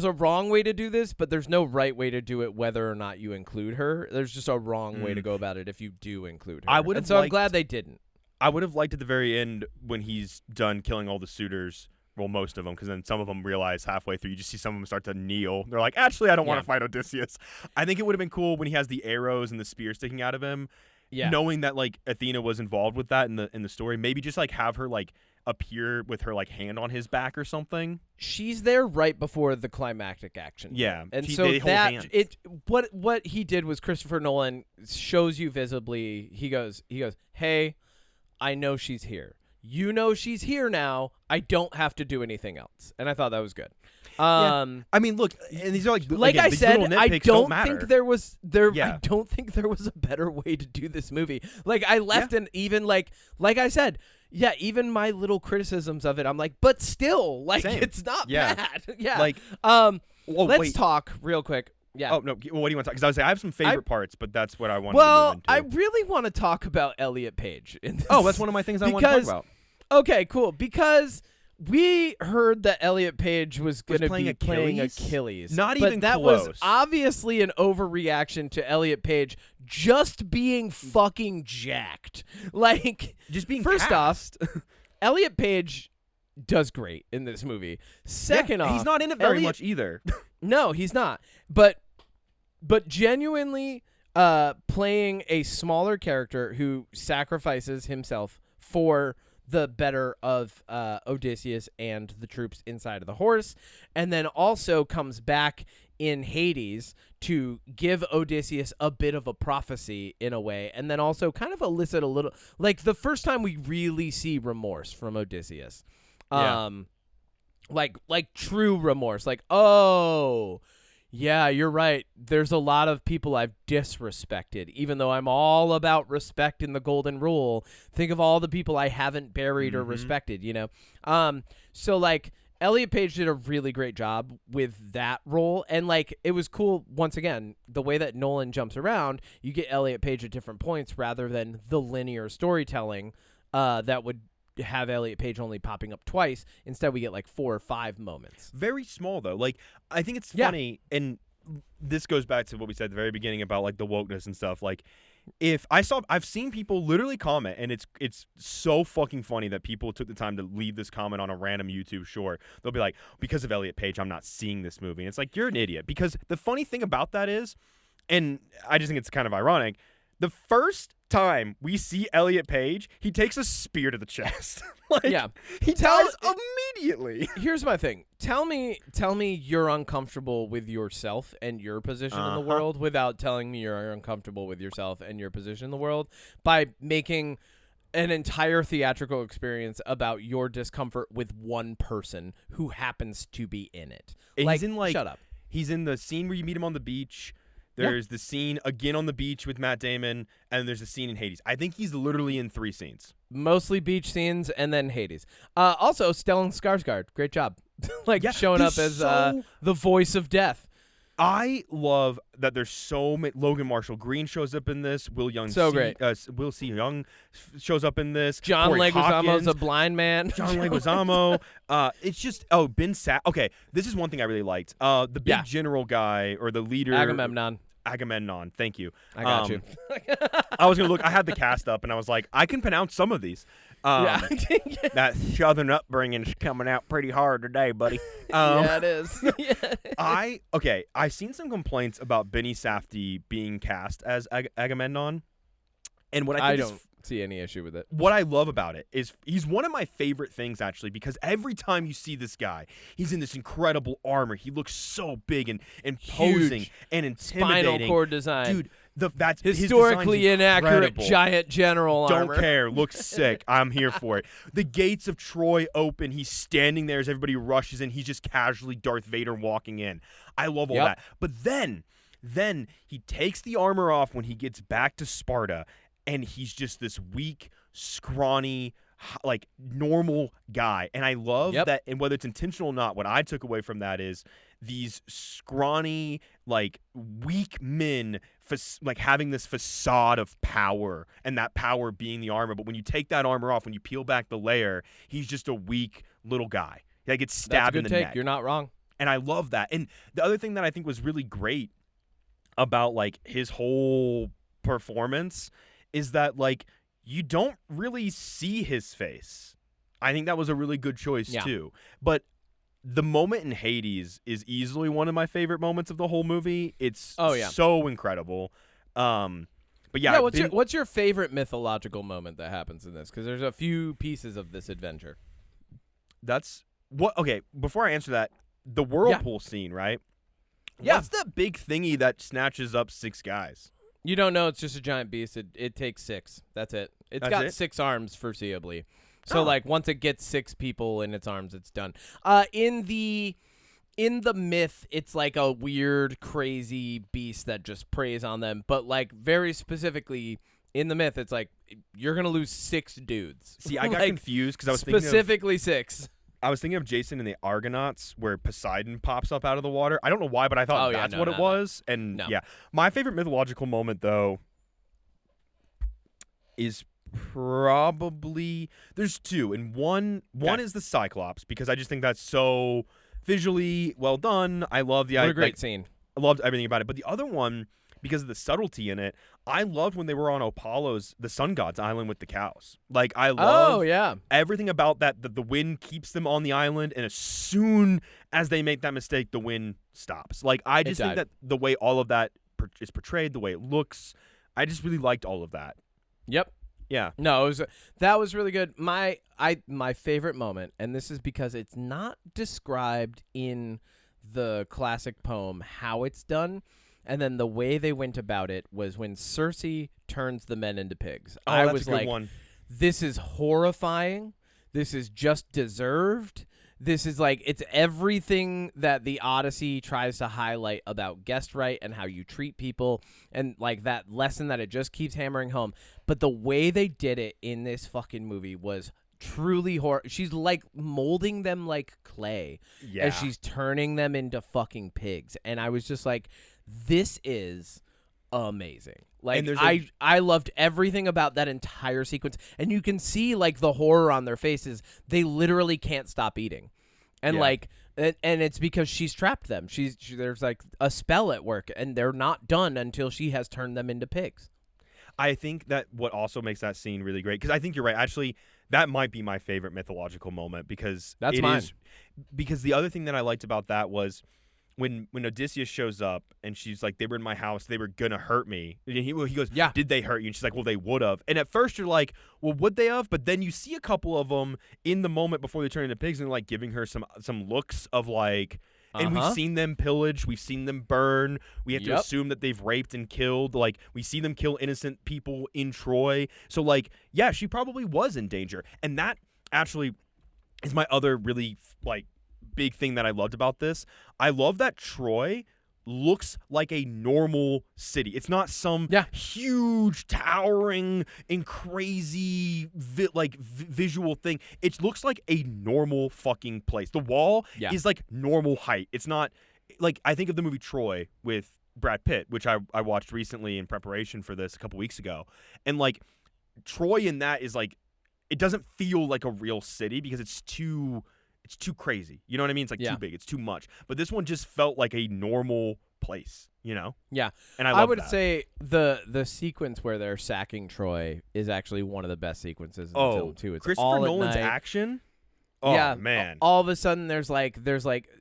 a wrong way to do this, but there's no right way to do it whether or not you include her. There's just a wrong way to go about it if you do include her. I'm glad they didn't. I would have liked at the very end when he's done killing all the suitors, well, most of them, because then some of them realize halfway through, you just see some of them start to kneel. They're like, actually, I don't want to fight Odysseus. I think it would have been cool when he has the arrows and the spear sticking out of him, knowing that, like, Athena was involved with that in the story. Maybe just, like, have her, like, appear with her, like, hand on his back or something. She's there right before the climactic action. Yeah, and so that what he did was Christopher Nolan shows you visibly. He goes, hey, I know she's here. You know she's here now. I don't have to do anything else. And I thought that was good. I mean, look, and these are like again, I said, I don't think there was Yeah. I don't think there was a better way to do this movie. Like, I left and even like I said, even my little criticisms of it, I'm like, but still, like, Same. it's not bad. Yeah. Like, let's talk real quick. Yeah. Oh no. Well, what do you want to talk? Because I was saying I have some favorite parts, but that's what I wanted Well, to move into. I really want to talk about Elliot Page. In this. Oh, that's one of my things I want to talk about. Okay, cool. Because we heard that Elliot Page was going to be playing Achilles? Achilles. Not but even that close. was obviously an overreaction to Elliot Page just being fucking jacked. Like, Just being first cast. off, Elliot Page does great in this movie. Second off, he's not in it very Elliot- much either. No, he's not. But genuinely playing a smaller character who sacrifices himself for the better of Odysseus and the troops inside of the horse, and then also comes back in Hades to give Odysseus a bit of a prophecy in a way, and then also kind of elicit a little, like the first time we really see remorse from Odysseus. Yeah. Like true remorse, like, oh, yeah, you're right. There's a lot of people I've disrespected, even though I'm all about respect in the golden rule. Think of all the people I haven't buried or respected, you know? So like Elliot Page did a really great job with that role. And like, it was cool. Once again, the way that Nolan jumps around, you get Elliot Page at different points rather than the linear storytelling, that would have Elliot Page only popping up twice. Instead, we get like 4 or 5 moments. Very small though. Like I think it's funny, and this goes back to what we said at the very beginning about like the wokeness and stuff. Like I've seen people literally comment, and it's so fucking funny that people took the time to leave this comment on a random YouTube short. They'll be like, because of Elliot Page, I'm not seeing this movie. And it's like, you're an idiot, because the funny thing about that is, and I just think it's kind of ironic, the first time we see Elliot Page, he takes a spear to the chest. He dies immediately. Here's my thing. Tell me you're uncomfortable with yourself and your position in the world without telling me you're uncomfortable with yourself and your position in the world by making an entire theatrical experience about your discomfort with one person who happens to be in it. Shut up. He's in the scene where you meet him on the beach. There's the scene again on the beach with Matt Damon, and there's a scene in Hades. I think he's literally in 3 scenes. Mostly beach scenes and then Hades. Also, Stellan Skarsgård, great job. Showing up as the voice of death. I love that there's so many. Logan Marshall Green shows up in this. Will C. Young shows up in this. John Corey Leguizamo's Hawkins, a blind man. John Leguizamo. It's just Ben Sapp. Okay, this is one thing I really liked. The big general guy or the leader. Agamemnon. Thank you. I got you. I was gonna look. I had the cast up, and I was like, I can pronounce some of these. That southern upbringing's coming out pretty hard today, buddy. Yeah, it is. I've seen some complaints about Benny Safdie being cast as Agamemnon, and what I don't see any issue with it. What I love about it is he's one of my favorite things, actually, because every time you see this guy, he's in this incredible armor. He looks so big and imposing and intimidating. Spinal cord design. Dude, that's historically inaccurate incredible. giant general armor. Don't care. Looks sick. I'm here for it. The gates of Troy open. He's standing there as everybody rushes in. He's just casually Darth Vader walking in. I love all that. But then he takes the armor off when he gets back to Sparta, and he's just this weak, scrawny, like normal guy. And I love that. And whether it's intentional or not, what I took away from that is these scrawny, like weak men, like having this facade of power, and that power being the armor. But when you take that armor off, when you peel back the layer, he's just a weak little guy that gets stabbed in the neck. You're not wrong. And I love that. And the other thing that I think was really great about like his whole performance is that like you don't really see his face. I think that was a really good choice too. But the moment in Hades is easily one of my favorite moments of the whole movie. It's so incredible. But what's your favorite mythological moment that happens in this? Because there's a few pieces of this adventure. That's what. Okay, before I answer that, the whirlpool scene, right? Yeah. What's the big thingy that snatches up 6 guys? You don't know. It's just a giant beast. It takes 6. That's it. It's got 6 arms, foreseeably. So, like, once it gets 6 people in its arms, it's done. In the myth, it's like a weird, crazy beast that just preys on them. But, like, very specifically, in the myth, it's like, you're going to lose 6 dudes. See, I got confused because I was thinking specifically 6. I was thinking of Jason and the Argonauts, where Poseidon pops up out of the water. I don't know why, but I thought that's what it was. And yeah, my favorite mythological moment though is probably there's two, and one is the Cyclops, because I just think that's so visually well done. I love what a great scene. I loved everything about it. But the other one, because of the subtlety in it, I loved when they were on Apollo's, the sun god's island with the cows. Like, I love everything about that. The wind keeps them on the island, and as soon as they make that mistake, the wind stops. Like, I just think that the way all of that is portrayed, the way it looks, I just really liked all of that. Yep. Yeah. No, that was really good. My favorite moment, and this is because it's not described in the classic poem how it's done. And then the way they went about it was when Cersei turns the men into pigs. Oh, I that's was a good like, one. This is horrifying. This is just deserved. This is like, it's everything that the Odyssey tries to highlight about guest right and how you treat people, and like that lesson that it just keeps hammering home. But the way they did it in this fucking movie was truly horror. She's like molding them like clay as she's turning them into fucking pigs. And I was just like, this is amazing. Like, I loved everything about that entire sequence. And you can see like the horror on their faces. They literally can't stop eating. And like, and it's because she's trapped them. There's like a spell at work, and they're not done until she has turned them into pigs. I think that what also makes that scene really great, because I think you're right. Actually, that might be my favorite mythological moment, because that's mine. Because the other thing that I liked about that was when Odysseus shows up and she's like, they were in my house, they were gonna hurt me. And he goes, yeah, did they hurt you? And she's like, well, they would have. And at first you're like, well, would they have? But then you see a couple of them in the moment before they turn into pigs, and like giving her some looks of like. And we've seen them pillage. We've seen them burn. We have to assume that they've raped and killed. Like, we see them kill innocent people in Troy. So, like, yeah, she probably was in danger. And that actually is my other really, like, big thing that I loved about this. I love that Troy looks like a normal city. It's not some huge, towering, and crazy visual thing. It looks like a normal fucking place. The wall is like normal height. It's not like, I think of the movie Troy with Brad Pitt, which I watched recently in preparation for this a couple weeks ago. And like, Troy in that is like, it doesn't feel like a real city because it's too crazy. You know what I mean? It's like too big. It's too much. But this one just felt like a normal place, you know? Yeah. And I would say the sequence where they're sacking Troy is actually one of the best sequences in the film too. It's Christopher all Nolan's at night. Action? Oh, man. All of a sudden there's like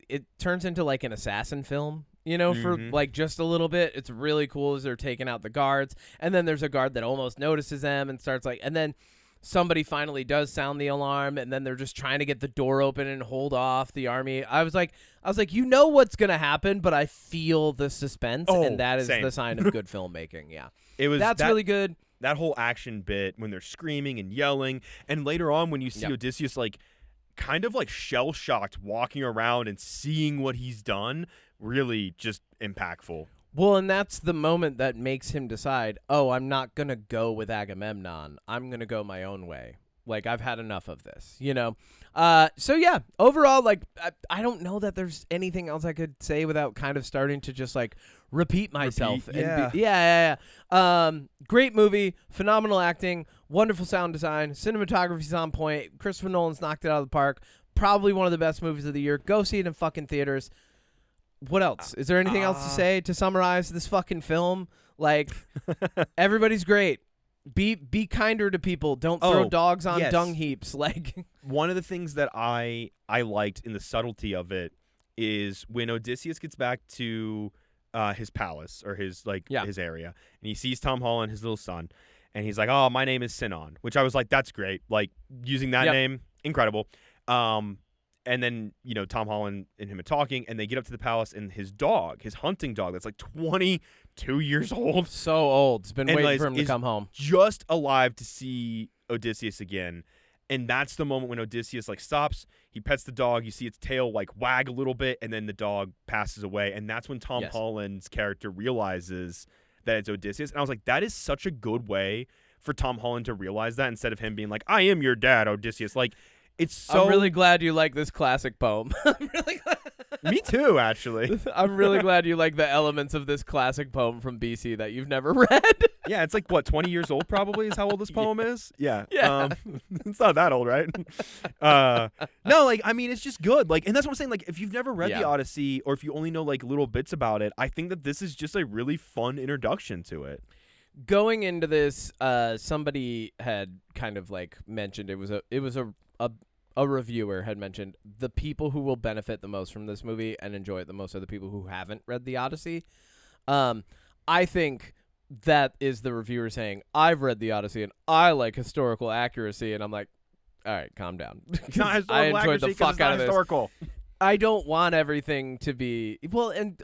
it turns into like an assassin film. You know, for like just a little bit. It's really cool as they're taking out the guards. And then there's a guard that almost notices them and starts like, and then somebody finally does sound the alarm, and then they're just trying to get the door open and hold off the army. I was like, you know what's gonna happen, but I feel the suspense, and that is the sign of good filmmaking. Yeah, that's really good. That whole action bit when they're screaming and yelling, and later on when you see Odysseus like kind of like shell shocked walking around and seeing what he's done, really just impactful. Well, and that's the moment that makes him decide, oh, I'm not going to go with Agamemnon. I'm going to go my own way. Like, I've had enough of this, you know? So, yeah, overall, like, I don't know that there's anything else I could say without kind of starting to just, like, repeat myself. Great movie, phenomenal acting, wonderful sound design, cinematography's on point. Christopher Nolan's knocked it out of the park. Probably one of the best movies of the year. Go see it in fucking theaters. What else? Is there anything else to say to summarize this fucking film? Like, everybody's great. Be kinder to people. Don't throw dogs on dung heaps. Like, one of the things that I liked in the subtlety of it is when Odysseus gets back to his palace or his his area, and he sees Tom Holland, his little son, and he's like, "Oh, my name is Sinon," which I was like, "That's great." Like, using that name, incredible. And then, you know, Tom Holland and him are talking, and they get up to the palace, and his dog, his hunting dog, that's like 22 years old. So old. It's been waiting for him to come home. Just alive to see Odysseus again. And that's the moment when Odysseus, like, stops. He pets the dog. You see its tail, like, wag a little bit, and then the dog passes away. And that's when Tom Holland's character realizes that it's Odysseus. And I was like, that is such a good way for Tom Holland to realize that, instead of him being like, I am your dad, Odysseus. Like, It's so. I'm really glad you like this classic poem. I'm really glad. Me too, actually. I'm really glad you like the elements of this classic poem from BC that you've never read. Yeah, it's like, what, 20 years old probably is how old this poem is? Yeah. Yeah. It's not that old, right? No, like, I mean, it's just good. Like, and that's what I'm saying. Like, if you've never read the Odyssey or if you only know, like, little bits about it, I think that this is just a really fun introduction to it. Going into this, somebody had kind of, like, mentioned a reviewer had mentioned the people who will benefit the most from this movie and enjoy it the most are the people who haven't read the Odyssey. I think that is the reviewer saying, I've read the Odyssey and I like historical accuracy, and I'm like, all right, calm down. I enjoyed the fuck out of this. I don't want everything to be and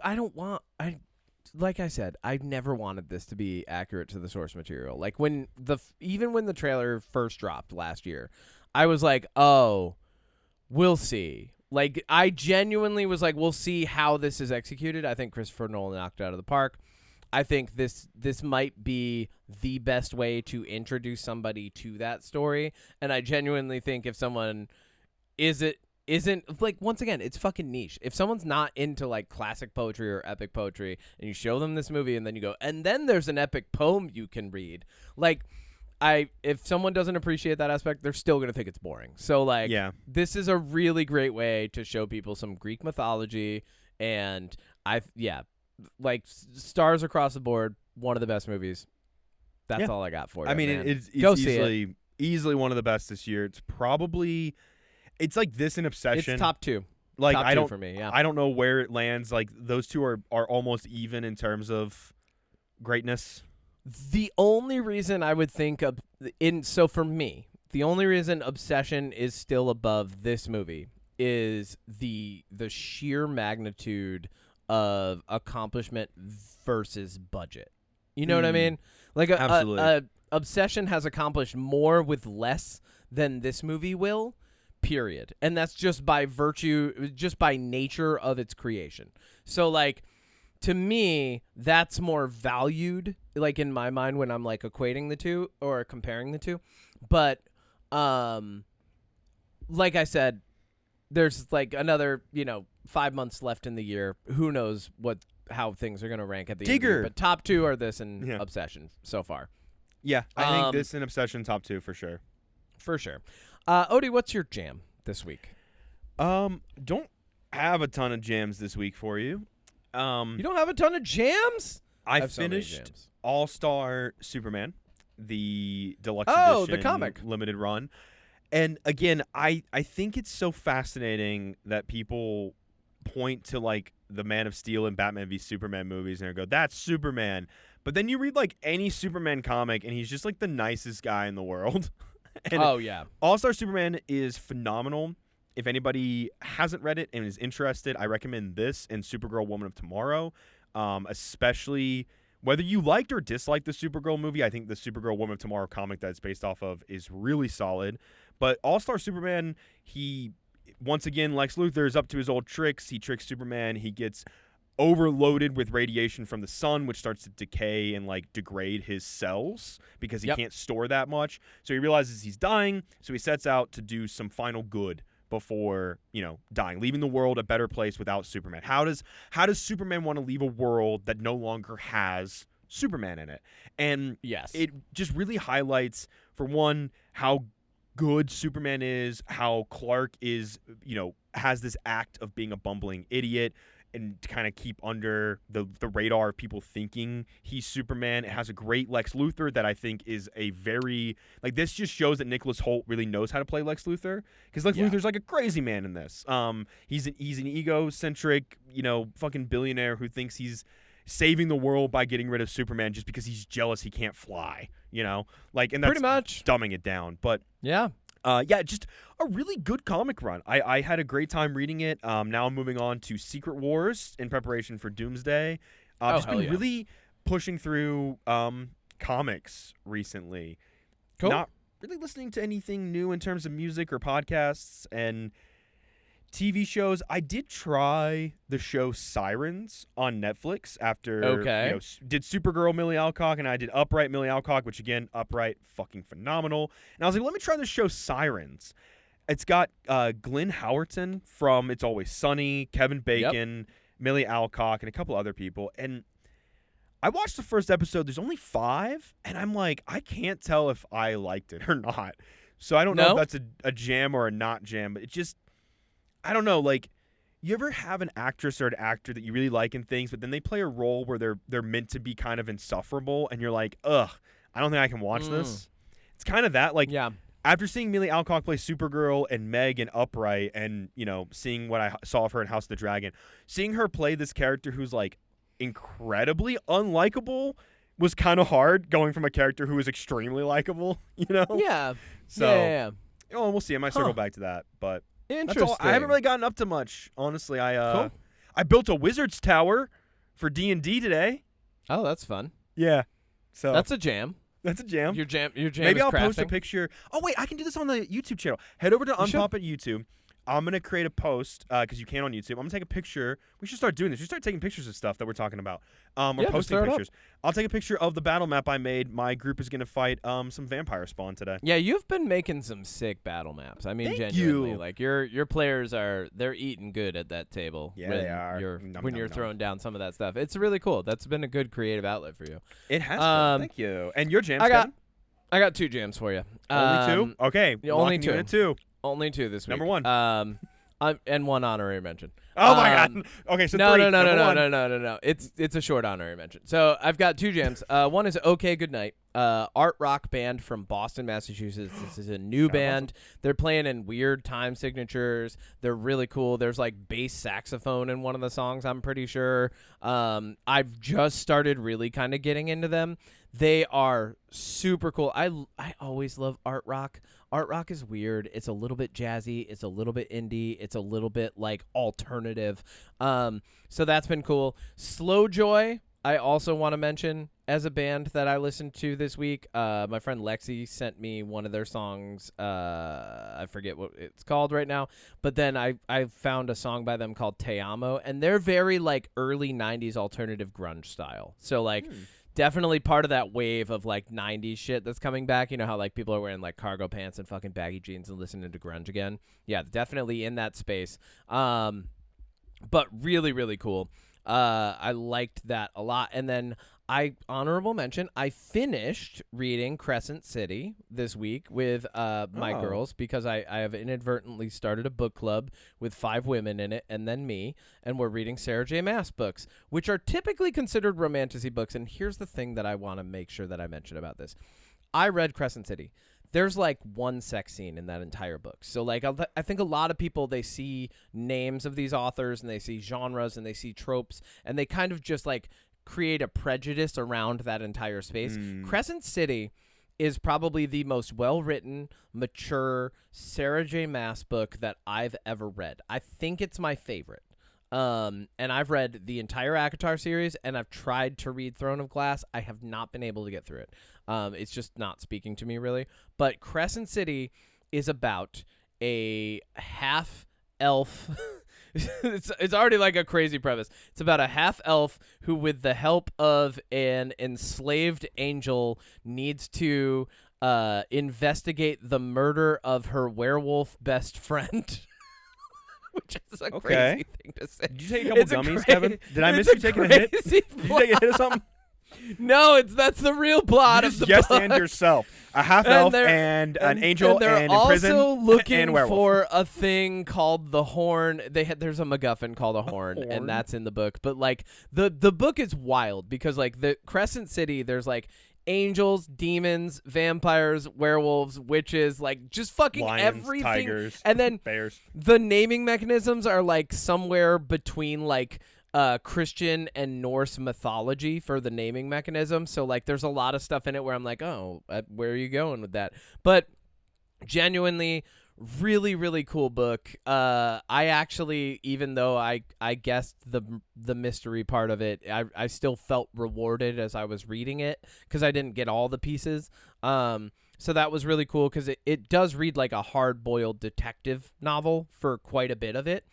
like I said, I never wanted this to be accurate to the source material. Like even when the trailer first dropped last year, I was like, oh, we'll see. Like, I genuinely was like, we'll see how this is executed. I think Christopher Nolan knocked it out of the park. I think this might be the best way to introduce somebody to that story. And I genuinely think if someone isn't, like, once again, it's fucking niche. If someone's not into, like, classic poetry or epic poetry, and you show them this movie and then you go, and then there's an epic poem you can read, like, if someone doesn't appreciate that aspect, they're still going to think it's boring. So, like, this is a really great way to show people some Greek mythology, and like, stars across the board, one of the best movies. That's all I got for you. I mean, man. it's easily one of the best this year. It's like this in Obsession. It's top two. Like, top two for me, yeah. I don't know where it lands. Like, those two are almost even in terms of greatness. The only reason I would think for me, the only reason Obsession is still above this movie is the sheer magnitude of accomplishment versus budget. You know what I mean? Like, absolutely. Obsession has accomplished more with less than this movie will, period. And that's just by nature of its creation. So, like, to me, that's more valued, like, in my mind when I'm, like, equating the two or comparing the two. But, like I said, there's, like, another, 5 months left in the year. Who knows how things are going to rank at the end of the year. But top two are this and Obsession so far. Yeah, I think this and Obsession top two for sure. For sure. Odie, what's your jam this week? Don't have a ton of jams this week for you. You don't have a ton of jams? I finished All-Star Superman, the deluxe edition, the comic limited run. And again, I think it's so fascinating that people point to, like, the Man of Steel and Batman v Superman movies and they go, that's Superman. But then you read, like, any Superman comic and he's just, like, the nicest guy in the world. And All-Star Superman is phenomenal. If anybody hasn't read it and is interested, I recommend this and Supergirl Woman of Tomorrow, especially whether you liked or disliked the Supergirl movie. I think the Supergirl Woman of Tomorrow comic that it's based off of is really solid. But All-Star Superman, once again, Lex Luthor is up to his old tricks. He tricks Superman. He gets overloaded with radiation from the sun, which starts to decay and, like, degrade his cells because he can't store that much. So he realizes he's dying, so he sets out to do some final good before, dying, leaving the world a better place without Superman. How does Superman want to leave a world that no longer has Superman in it? And it just really highlights, for one, how good Superman is, how Clark is, has this act of being a bumbling idiot and to kind of keep under the radar of people thinking he's Superman. It has a great Lex Luthor that I think is a very, like, this just shows that Nicholas Hoult really knows how to play Lex Luthor, because Lex Luthor's like a crazy man in this. He's an egocentric, fucking billionaire who thinks he's saving the world by getting rid of Superman just because he's jealous he can't fly, like, and that's pretty much dumbing it down. But just a really good comic run. I had a great time reading it. Now I'm moving on to Secret Wars in preparation for Doomsday. Just been really pushing through comics recently. Cool. Not really listening to anything new in terms of music or podcasts and TV shows. I did try the show Sirens on Netflix after did Supergirl Millie Alcock, and I did Upright Millie Alcock, which, again, Upright, fucking phenomenal. And I was like, let me try this show Sirens. It's got Glenn Howerton from It's Always Sunny, Kevin Bacon, Millie Alcock, and a couple other people. And I watched the first episode. There's only 5, and I'm like, I can't tell if I liked it or not. So I don't know if that's a jam or a not jam. But it just, I don't know. Like, you ever have an actress or an actor that you really like in things, but then they play a role where they're meant to be kind of insufferable, and you're like, ugh, I don't think I can watch this. It's kind of that. Like, after seeing Millie Alcock play Supergirl and Meg in Upright, and seeing what I saw of her in House of the Dragon, seeing her play this character who's like incredibly unlikable was kind of hard, going from a character who is extremely likable, Yeah. So, yeah. Oh, we'll see. I might circle back to that, but Interesting. that's all. I haven't really gotten up to much, honestly. I built a wizard's tower for D&D today. Oh, that's fun. Yeah. So that's a jam. That's a jam. Your jam. Maybe is I'll crafting. post a picture. Oh wait, I can do this on the YouTube channel. Head over to UnPop at YouTube. I'm gonna create a post because you can on YouTube. I'm gonna take a picture. We should start doing this. We should start taking pictures of stuff that we're talking about. Or posting pictures. I'll take a picture of the battle map I made. My group is gonna fight some vampire spawn today. Yeah, you've been making some sick battle maps. I mean, Thank genuinely, you. like your players they're eating good at that table. Yeah, when they are. When you're throwing down some of that stuff, it's really cool. That's been a good creative outlet for you. It has been. Thank you. And your jams, Kevin? I got 2 jams for you. Only 2? Okay. Only 2. Unit 2. Only 2 this week. Number 1. And 1 honorary mention. Oh my God. Okay, so no, 3. No. It's a short honorary mention. So I've got 2 jams. One is OK Goodnight, art rock band from Boston, Massachusetts. This is a new band. Awesome. They're playing in weird time signatures. They're really cool. There's like bass saxophone in one of the songs, I'm pretty sure. I've just started really kind of getting into them. They are super cool. I always love art rock. Art rock is weird. It's a little bit jazzy. It's a little bit indie. It's a little bit like alternative. So that's been cool. Slow Joy, I also want to mention as a band that I listened to this week. My friend Lexi sent me one of their songs. I forget what it's called right now. But then I found a song by them called Te Amo. And they're very like early 90s alternative grunge style. So like... Definitely part of that wave of like 90s shit that's coming back. You know how like people are wearing like cargo pants and fucking baggy jeans and listening to grunge again. Yeah, definitely in that space. But really, really cool. I liked that a lot. And then honorable mention, I finished reading Crescent City this week with my girls because I have inadvertently started a book club with 5 women in it and then me, and we're reading Sarah J. Maas books, which are typically considered romantasy books. And here's the thing that I want to make sure that I mention about this. I read Crescent City. There's like 1 sex scene in that entire book. So like I think a lot of people, they see names of these authors and they see genres and they see tropes and they kind of just like create a prejudice around that entire space. Crescent City is probably the most well-written, mature Sarah J. Maas book that I've ever read. I think it's my favorite. And I've read the entire ACOTAR series, and I've tried to read Throne of Glass. I have not been able to get through it. It's just not speaking to me, really. But Crescent City is about a half-elf... it's already like a crazy premise. It's about a half-elf who, with the help of an enslaved angel, needs to investigate the murder of her werewolf best friend. Which is a crazy thing to say. Did you take a couple gummies, Kevin? Did I miss you taking a hit? Did you take a hit of something? No, that's the real plot of the book. And yourself. A half-elf and an angel and in prison and also looking and a werewolf. for a thing called the horn. There's a MacGuffin called a horn, and that's in the book. But like the book is wild because like the Crescent City, there's like angels, demons, vampires, werewolves, witches, like just fucking lions, everything. Tigers, and then bears. The naming mechanisms are like somewhere between like Christian and Norse mythology for the naming mechanism. So like there's a lot of stuff in it where I'm like, oh, where are you going with that? But genuinely really, really cool book. I actually, even though I guessed the mystery part of it, I still felt rewarded as I was reading it because I didn't get all the pieces. So that was really cool because it does read like a hard-boiled detective novel for quite a bit of it.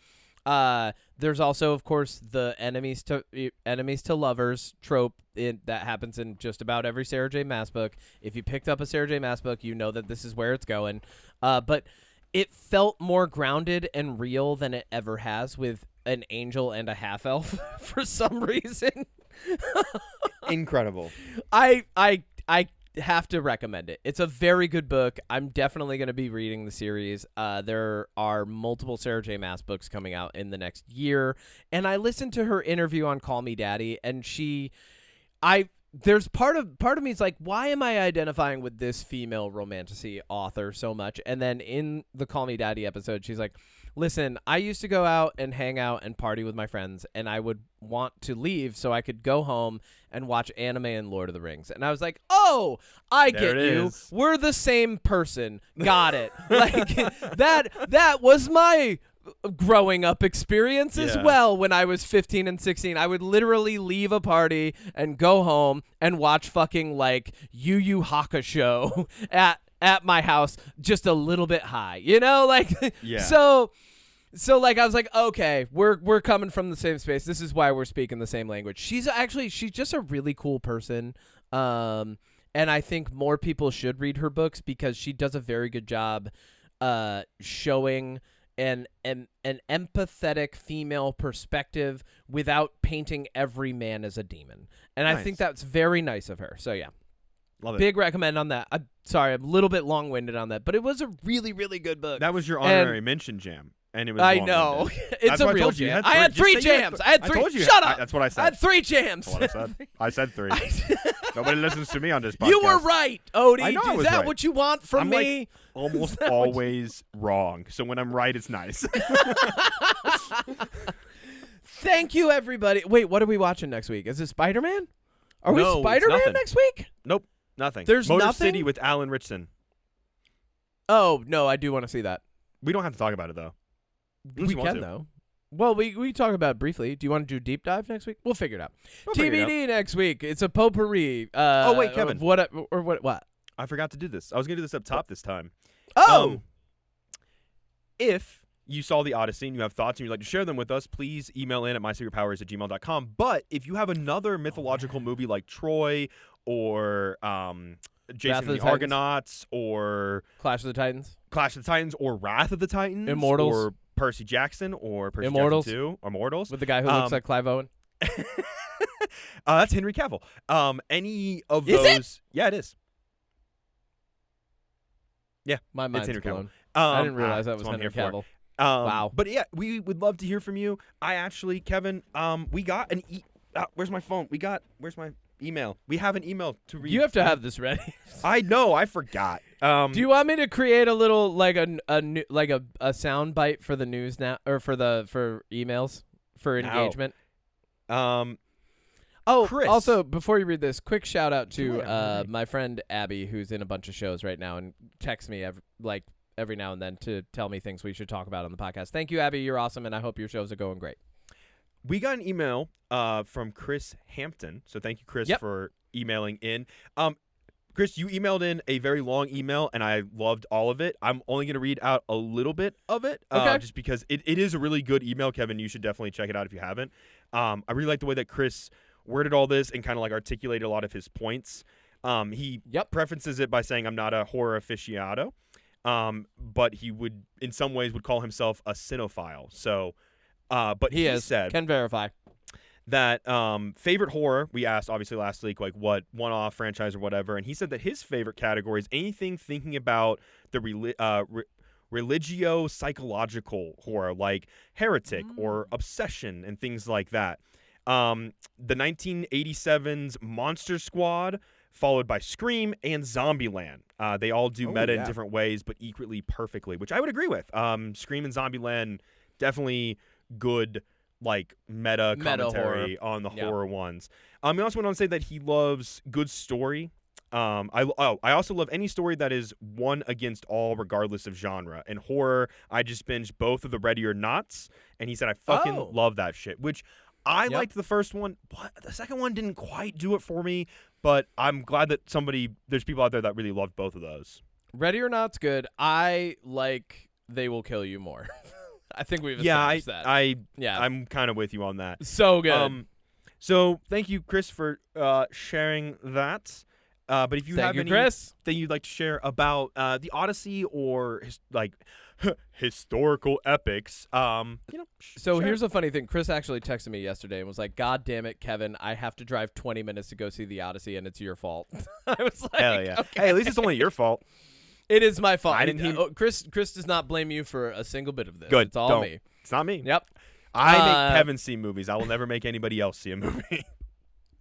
There's also, of course, the enemies to lovers trope that happens in just about every Sarah J. Maas book. If you picked up a Sarah J. Maas book, you know that this is where it's going. But it felt more grounded and real than it ever has with an angel and a half elf for some reason. Incredible. I have to recommend it. It's a very good book. I'm definitely going to be reading the series. There are multiple Sarah J. Maas books coming out in the next year, and I listened to her interview on Call Me Daddy, and there's part of me is like, why am I identifying with this female romantasy author so much? And then in the Call Me Daddy episode, she's like, listen, I used to go out and hang out and party with my friends, and I would want to leave so I could go home and watch anime and Lord of the Rings. And I was like, oh, I get you. We're the same person. Got it. Like that was my growing up experience as well. When I was 15 and 16, I would literally leave a party and go home and watch fucking like Yu Yu Hakusho at my house, just a little bit high, you know, like so like I was like, okay, we're coming from the same space. This is why we're speaking the same language. She's just a really cool person, and I think more people should read her books because she does a very good job showing an empathetic female perspective without painting every man as a demon. And I think that's very nice of her. So yeah. Love it. Big recommend on that. I'm sorry, I'm a little bit long-winded on that, but it was a really, really good book. That was your honorary mention jam, and it was I know. It's a real jam. I had three jams. I had three. Shut up. That's what I said. I had three jams. That's what I said. I said 3. Nobody listens to me on this podcast. You were right, Odie. I know I was Is that right. what you want from me? Like almost always wrong. So when I'm right, it's nice. Thank you, everybody. Wait, what are we watching next week? Is it Spider-Man? Are we No, it's Spider-Man nothing. next week? Nope. Nothing. There's Motor nothing? City with Alan Ritchson. Oh, no, I do want to see that. We don't have to talk about it, though. We can, though. Well, we talk about it briefly. Do you want to do deep dive next week? We'll figure it out. TBD next week. It's a potpourri. Oh, wait, Kevin. What? I forgot to do this. I was going to do this up top this time. Oh! If you saw the Odyssey and you have thoughts and you'd like to share them with us, please email in at mysecretpoweris@gmail.com. But if you have another mythological movie like Troy or Jason and the Argonauts or Clash of the Titans, or Wrath of the Titans, Immortals, or Percy Jackson or Percy Immortals. Jackson 2, or Immortals, with the guy who looks like Clive Owen. That's Henry Cavill. Any of Is those? it? Yeah, it is. Yeah, My mind's Henry blown. Cavill. I didn't realize that was Henry Cavill. Wow. But yeah, we would love to hear from you. I actually, Kevin, we got an where's my phone? Where's my email? We have an email to read. You have to have this ready. I know, I forgot. Do you want me to create a little like a sound bite for the news now, or for emails for engagement? Oh, Chris. Also, before you read this, quick shout out to my friend Abby, who's in a bunch of shows right now and texts me every now and then to tell me things we should talk about on the podcast. Thank you, Abby. You're awesome, and I hope your shows are going great. We got an email from Chris Hampton. So thank you, Chris, for emailing in. Chris, you emailed in a very long email, and I loved all of it. I'm only going to read out a little bit of it, just because it is a really good email, Kevin. You should definitely check it out if you haven't. I really like the way that Chris worded all this and kind of like articulated a lot of his points. He prefaces it by saying, I'm not a horror aficionado, but he would, in some ways, would call himself a cinephile. So, but he said, can verify that favorite horror, we asked obviously last week, like what one-off franchise or whatever, and he said that his favorite category is anything thinking about the religio-psychological horror, like Heretic or Obsession and things like that. The 1987's Monster Squad, followed by Scream and Zombieland. They all do meta in different ways, but equally perfectly, which I would agree with. Scream and Zombieland, definitely good, like meta commentary on the horror ones. He also went on to say that he loves good story. I also love any story that is one against all, regardless of genre. And horror, I just binged both of the Ready or Nots, and he said I fucking love that shit. Which I liked the first one. The second one didn't quite do it for me, but I'm glad that there's people out there that really loved both of those. Ready or Not's good. I like They Will Kill You more. I think we've established that. I'm kind of with you on that. So good. So thank you, Chris, for sharing that. But if you Thank have you, Chris. anything you'd like to share about the Odyssey or historical epics, So share. here's a funny thing. Chris actually texted me yesterday and was like, "God damn it, Kevin! I have to drive 20 minutes to go see the Odyssey, and it's your fault." I was like, Hell yeah. Okay. Hey, at least it's only your fault. It is my fault. I didn't Chris does not blame you for a single bit of this. Good. It's all Don't. me. It's not me. Yep. I make Kevin see movies. I will never make anybody else see a movie.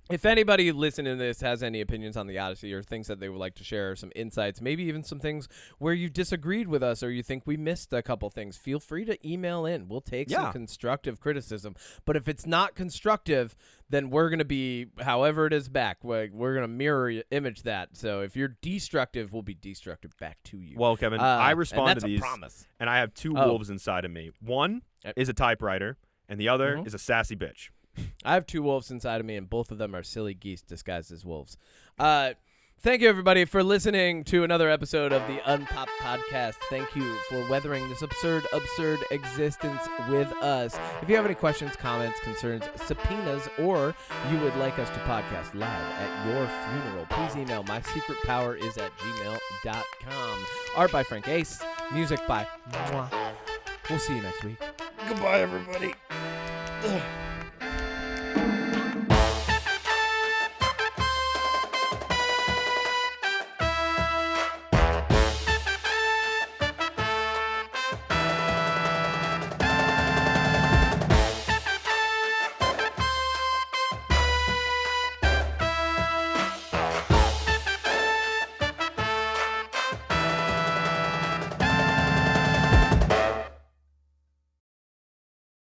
If anybody listening to this has any opinions on the Odyssey or things that they would like to share, some insights, maybe even some things where you disagreed with us or you think we missed a couple things, feel free to email in. We'll take some constructive criticism. But if it's not constructive, then we're going to be, however it is back, we're going to mirror image that. So if you're destructive, we'll be destructive back to you. Well, Kevin, I respond and that's to these, a promise. and I have two wolves inside of me. One is a typewriter, and the other is a sassy bitch. I have two wolves inside of me, and both of them are silly geese disguised as wolves. Thank you, everybody, for listening to another episode of the UnPop Podcast. Thank you for weathering this absurd existence with us. If you have any questions, comments, concerns, subpoenas, or you would like us to podcast live at your funeral, please email mysecretpoweris@gmail.com. Art by FrankAce. Music by Mwah. We'll see you next week. Goodbye, everybody. Ugh.